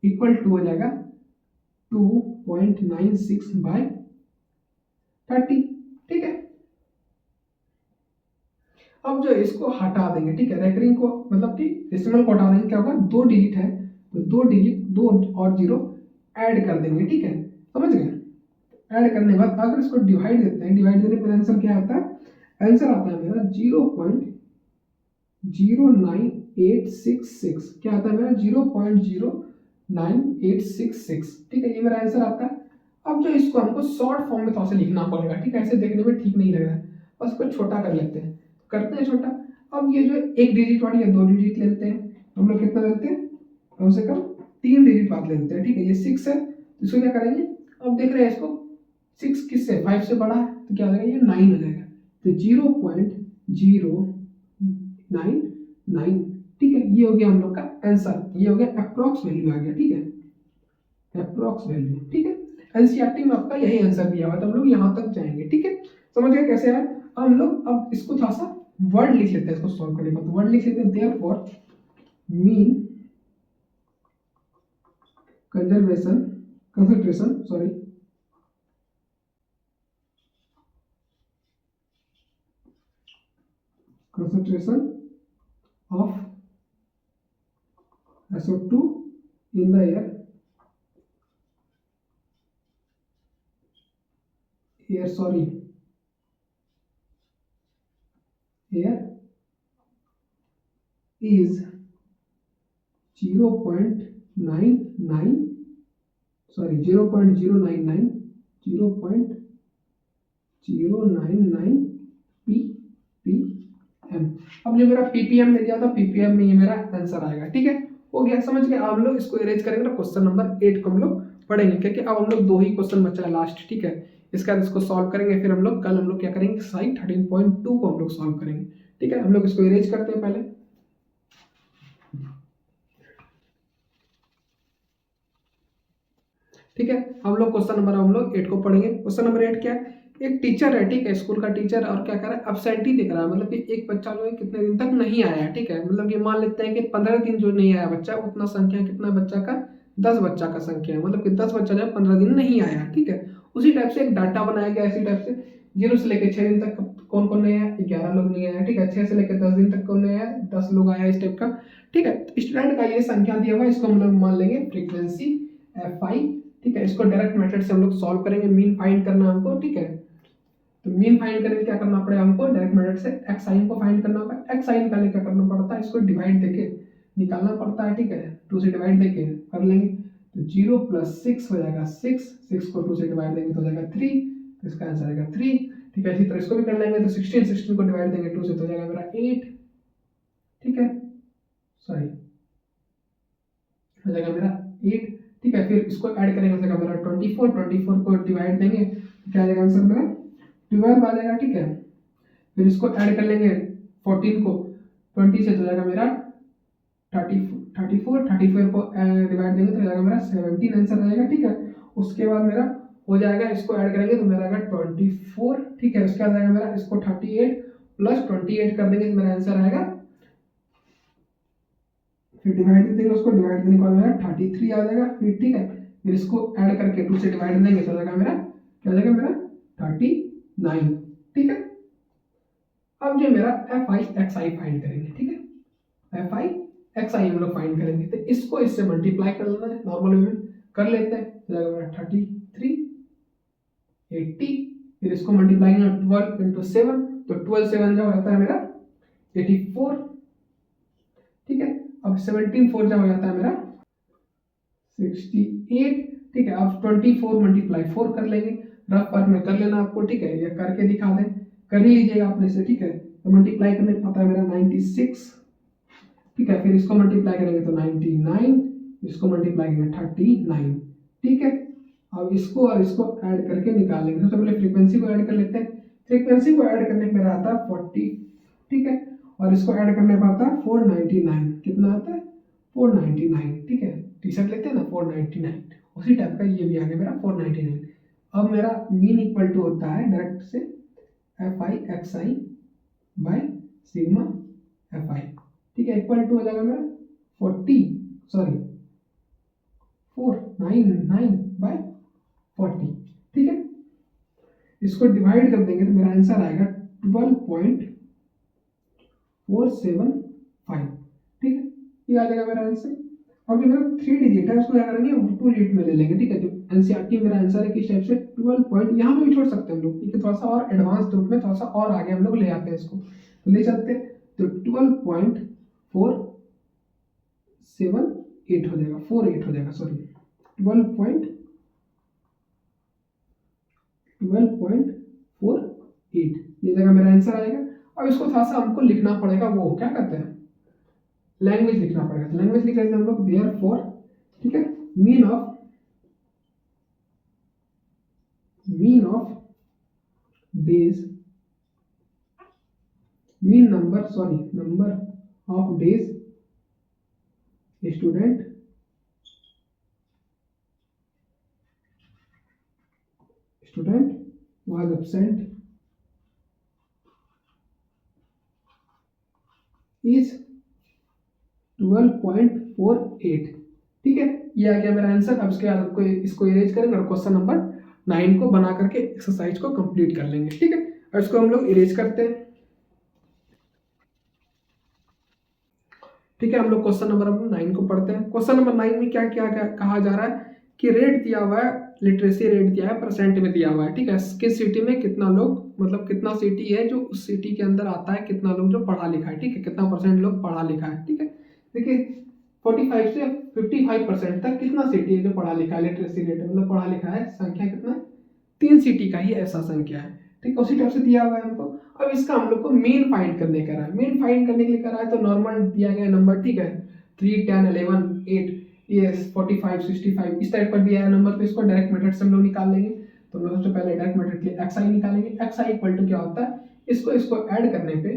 इक्वल टू हो जाएगा 2.96 बाय 30, ठीक है। अब जो इसको हटा देंगे, ठीक है, रेकरिंग को मतलब कि डेसिमल को हटा देंगे, क्या होगा 2 डिजिट है तो 2 डिजिट 2 और 0 ऐड कर देंगे, ठीक है, समझ गए। ऐड करने के बाद अगर इसको डिवाइड देते हैं, डिवाइड देने पर आंसर क्या आता है, आंसर आता है मेरा 0.09866, क्या आता है मेरा 0.09866, ठीक है, ये मेरा आंसर आता है। अब जो इसको हमको शॉर्ट फॉर्म में थोड़ा सा लिखना पड़ेगा, ठीक है, ऐसे देखने में ठीक नहीं लग रहा है, बस इसको छोटा कर लेते हैं, करते हैं छोटा। अब ये जो 1 डिजिट वाली है 2 डिजिट लेते हैं, हम लोग कितना लेते हैं, कम से कम 3 डिजिट बाद लेते हैं, ठीक है। ये 6 है, तो इसको क्या करेंगे, अब देख रहे हैं इसको 6 किससे 5 से बड़ा है, तो क्या हो जाएगा, ये 9 हो जाएगा, तो 0.099, ठीक है। ये हो गया हम लोग का आंसर, ये हो गया अप्रॉक्स वैल्यू आ गया, ठीक है, अप्रॉक्स वैल्यू, ठीक है। एनसीईआरटी में आपका यही आंसर दिया हुआ है, तो हम लोग यहाँ तक जाएंगे, ठीक है, समझ गए कैसे है। अब हम लोग अब इसको थोड़ा सा वर्ड लिख लेते हैं, इसको सॉल्व करने का, तो वर्ड लिख लेते हैं therefore mean concentration of SO2 in the air is 0.099 ppm। अब जो मेरा ppm दे दिया था, ppm में ये मेरा आंसर आएगा, ठीक है, हो गया, समझ गए। अब हम लोग इसको अरेंज करेंगे ना, क्वेश्चन नंबर 8 को हम लोग पढ़ेंगे, क्योंकि अब हम लोग 2 ही क्वेश्चन बचा है लास्ट, ठीक है। इसका इसको सॉल्व करेंगे, फिर हम लोग कल हम लोग क्या करेंगे, साइड 13.2 को हम लोग सॉल्व करेंगे, ठीक है। हम लोग इसको अरेंज करते हैं पहले, ठीक है। हम लोग क्वेश्चन नंबर हम लोग 8 को पढ़ेंगे। क्वेश्चन नंबर 8 क्या है, एक टीचर है, ठीक है, स्कूल का टीचर, और क्या कर रहा है, अब्सेंटी दिख रहा है, मतलब कि एक बच्चा जो है कितने दिन तक नहीं आया है, ठीक है, मतलब ये मान लेते हैं कि 15 दिन जो नहीं आया बच्चा, उतना संख्या कितना बच्चा का 10 बच्चा का संख्या है, मतलब कि 10 बच्चा जो है 15 दिन नहीं आया, ठीक है। उसी टाइप से एक डाटा बनाया गया, इसी टाइप से 0 से लेकर 6 दिन तक कौन कौन नहीं आया, 11 लोग नहीं आया, ठीक है। 6 से लेकर 10 दिन तक कौन नहीं आया, 10 लोग आया, इस टाइप का, ठीक है। स्टूडेंट का ये संख्या दिया हुआ है, इसको हम लोग मान लेंगे फ्रीक्वेंसी एफ आई, ठीक है। इसको डायरेक्ट मेथड से हम लोग सॉल्व करेंगे, मीन फाइंड करना है हमको, ठीक है। तो मीन फाइंड करने क्या करना पड़ेगा हमको, डायरेक्ट मेथड से एक्स आई को फाइंड करना होगा। एक्स आई निकालने क्या करना पड़ता है, इसको डिवाइड देके निकालना पड़ता है, ठीक है, 2 से डिवाइड देके कर लेंगे, तो 0 + 6 हो जाएगा 6 को 2 से डिवाइड देंगे तो हो जाएगा 3, तो इसका आंसर आएगा 3, ठीक है। इसी तरह इसको भी कर लेंगे, तो 16 को डिवाइड देंगे 2 से तो हो जाएगा मेरा 8, ठीक है, सॉरी हो जाएगा मेरा 8, ठीक है। फिर इसको ऐड करेंगे तो मेरा 24 को डिवाइड देंगे तो क्या आ जाएगा आंसर मेरा 12 आ जाएगा, ठीक है। फिर इसको ऐड कर लेंगे 14 को 20 से, तो जाएगा मेरा 34 को डिवाइड देंगे तो जाएगा मेरा 17 आंसर आ जाएगा, ठीक है। उसके बाद मेरा हो जाएगा, इसको ऐड करेंगे तो मेरा आएगा 24, ठीक है। उसके बाद आएगा मेरा इसको 38 + 28 कर देंगे तो मेरा आंसर आएगा, फिर डिवाइड देंगे, उसको डिवाइड देने के बाद मेरा 33 आ जाएगा, फिर ठीक है। फिर इसको ऐड करके 2 से डिवाइड देंगे तो जाएगा मेरा क्या हो जाएगा मेरा 39, ठीक है। अब जो मेरा F I x I find करेंगे, ठीक है, एफ आई एक्स आई हम लोग फाइंड करेंगे, तो इसको इससे मल्टीप्लाई कर लेना है, नॉर्मल वे में कर लेते हैं, तो जाएगा मेरा 33 80 फिर इसको मल्टीप्लाई करेंगे 12 इंटू 7, तो 12 7 जो होता है मेरा 84, ठीक है। अब 17 4 जो हो जाता है मेरा 68, ठीक है। अब 24 मल्टीप्लाई 4 कर लेंगे, रफ वर्क में कर लेना आपको, ठीक है, या करके दिखा दें, कर ही लीजिएगा अपने से, ठीक है। तो मल्टीप्लाई करने पर आता है मेरा 96, ठीक है। फिर इसको मल्टीप्लाई करेंगे तो 99, इसको मल्टीप्लाई करेंगे 39, ठीक है। अब इसको और इसको ऐड करके निकाल लेंगे। सबसे पहले फ्रीक्वेंसी को ऐड कर लेते हैं। फ्रीक्वेंसी को ऐड करने पर मेरा आता है 40, ठीक है, और इसको ऐड करने पर आता है 499। कितना आता है? 499, ठीक है। टी शर्ट लेते हैं ना 499, उसी टाइप का ये भी आ गया मेरा 499। अब मेरा मीन इक्वल टू होता है डायरेक्ट से F I x I by sigma F आई, ठीक है, इक्वल टू हो जाएगा मेरा 499 बाय 40, ठीक है। इसको डिवाइड कर देंगे तो मेरा आंसर आएगा 12.475, ठीक है, ये आ जाएगा मेरा आंसर। अब जो मेरा 3 डिजिट है उसको क्या करेंगे, 2 डिजिट में ले लेंगे, ठीक है। जो एनसीईआरटी मेरा आंसर है किस टाइप से 12 पॉइंट, यहाँ पे भी छोड़ सकते हैं हम लोग, थोड़ा सा और एडवांस रूप में, थोड़ा सा और आगे हम लोग ले आते हैं इसको, तो ले चलते हैं। तो 12.478 हो जाएगा, 48 हो जाएगा, सॉरी 12.48 ये जगह मेरा आंसर आएगा। अब इसको थोड़ा सा हमको लिखना पड़ेगा, वो क्या कहते हैं, लैंग्वेज लिखना पड़ेगा। तो लैंग्वेज लिख लेते हैं हम लोग देयरफॉर, ठीक है, mean of days, number of days student was absent is 12.48, ठीक है, ये आ गया मेरा आंसर। अब इसके बाद आपको इसको इरेज करेंगे और क्वेश्चन नंबर 9 को बना करके एक्सरसाइज को कंप्लीट कर लेंगे, ठीक है। और इसको हम लोग इरेज करते हैं, ठीक है। हम लोग क्वेश्चन नंबर 9 को पढ़ते हैं। क्वेश्चन नंबर 9 में क्या क्या कहा जा रहा है कि रेट दिया हुआ है, लिटरेसी रेट दिया है, परसेंट में दिया हुआ है, ठीक है। किस सिटी में कितना लोग, मतलब कितना सिटी है जो उस सिटी के अंदर आता है, कितना लोग जो पढ़ा लिखा है, ठीक है, कितना परसेंट लोग पढ़ा लिखा है, ठीक है। देखिए 45 से 55% तक कितना सिटी है जो पढ़ा लिखा है, लिटरेसी रेट मतलब पढ़ा लिखा है संख्या कितना, 3 सिटी का ही ऐसा संख्या है, ठीक है, उसी टाइप से दिया हुआ है हमको। अब इसका हम लोग को मीन फाइंड करने का है। मीन फाइंड करने के लिए करा है तो नॉर्मल दिया गया नंबर, ठीक है, 3 10 11 8 ये 45 65 इस टाइप का दिया है नंबर, तो इसको डायरेक्ट मेथड से हम लोग निकाल लेंगे। तो हम लोग सबसे पहले डायरेक्ट मेथड के लिए एक्स आई निकालेंगे। एक्स आई इक्वल टू क्या होता है, इसको ऐड करने पे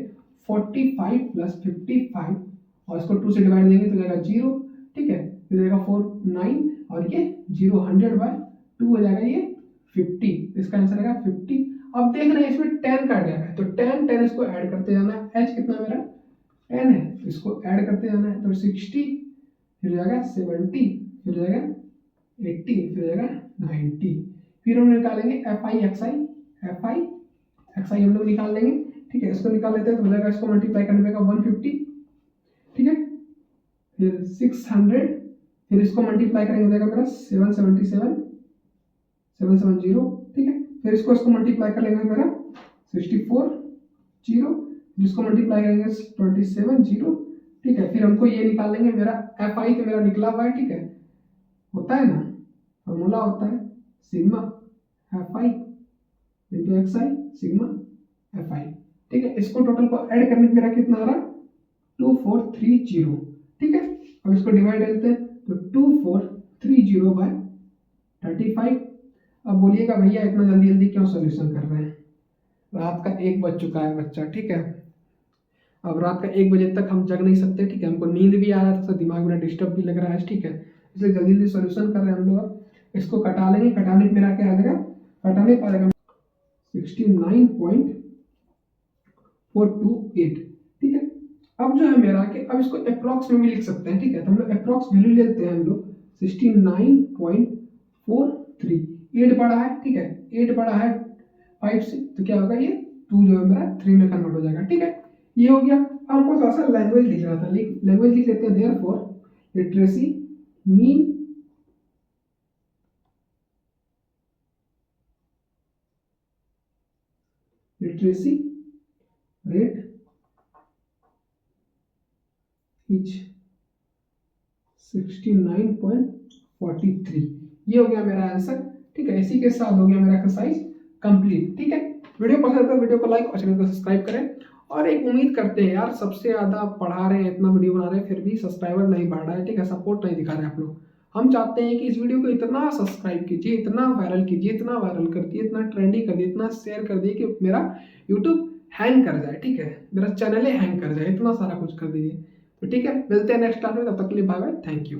45 प्लस 55 और इसको 2 से डिवाइड देंगे तो जाएगा 0, ठीक है, फिर जाएगा 4 9 और ये 0 100/2 हो जाएगा ये 50, इसका आंसर आएगा 50। अब देख रहे हैं इसमें 10 का गया है तो 10 इसको ऐड करते जाना है। h कितना मेरा 10 है तो इसको ऐड करते जाना है, तो 60, फिर हो जाएगा 70, फिर हो जाएगा 80, फिर हो जाएगा 90। फिर हम निकालेंगे एफ आई एक्स आई हम लोग निकाल लेंगे, ठीक है। इसको निकाल लेते हैं तो हो जाएगा, इसको मल्टीप्लाई करने पे 150, ठीक है, फिर 600, फिर इसको मल्टीप्लाई करेंगे जाएगा मेरा 770, ठीक है। फिर इसको मल्टीप्लाई कर लेंगे मेरा 64 0, जिसको मल्टीप्लाई करेंगे 27 0, ठीक है। फिर हमको ये निकाल लेंगे मेरा एफ आई, तो मेरा निकला हुआ है, ठीक है, होता है ना, फॉर्मूला होता है सिग्मा एफ आई इंटू एक्स आई सिग्मा एफ आई, ठीक है। इसको टोटल को ऐड करने पे मेरा कितना आ रहा 2430, ठीक है। अब इसको डिवाइड करते हैं तो 2430/35। अब बोलिएगा भैया इतना जल्दी जल्दी क्यों सोल्यूशन कर रहे हैं, रात का 1 बज चुका है बच्चा, ठीक है। अब रात का 1 बजे तक हम जग नहीं सकते, ठीक है, हमको नींद भी आ रहा था, दिमाग में डिस्टर्ब भी लग रहा है, ठीक है, इसलिए जल्दी जल्दी सोल्यूशन कर रहे हैं हम लोग। इसको कटा लेंगे, कटाने पे मेरा क्या आ जाएगा, कटाने पर आएगा 69.428, ठीक है। अब जो है मेरा कि अब इसको अप्रॉक्स में भी लिख सकते हैं, ठीक है, तो हम लोग अप्रॉक्स वैल्यू लेते हैं हम लोग 69.43, 8 बड़ा है, ठीक है, 8 बड़ा है 5 से, तो क्या होगा ये 2 जो है मेरा 3 में कन्वर्ट हो जाएगा, ठीक है, ये हो गया। अब हमको थोड़ा सा लैंग्वेज लिखना था, लैंग्वेज लिख लेते हैं therefore literacy mean literacy rate is 69.43। ये हो गया मेरा आंसर। ठीक है, इसी के साथ हो गया मेरा एक्सरसाइज कंप्लीट। ठीक है, वीडियो पसंद है तो वीडियो को लाइक और चैनल को सब्सक्राइब करें। और एक उम्मीद करते हैं यार, सबसे ज़्यादा पढ़ा रहे हैं, इतना वीडियो बना रहे हैं, फिर भी सब्सक्राइबर नहीं बढ़ रहा है। ठीक है, सपोर्ट नहीं दिखा रहे आप लोग। हम चाहते हैं कि इस वीडियो को इतना सब्सक्राइब कीजिए, इतना वायरल कीजिए, इतना वायरल कर दिए, इतना ट्रेंडी कर दिए, इतना शेयर कर दिए कि मेरा यूट्यूब हैंग कर जाए। ठीक है, मेरा चैनल ही हैंग कर जाए, इतना सारा कुछ कर दीजिए। तो ठीक है, मिलते हैं नेक्स्ट क्लास में, तब तक के लिए बाय बाय, थैंक यू।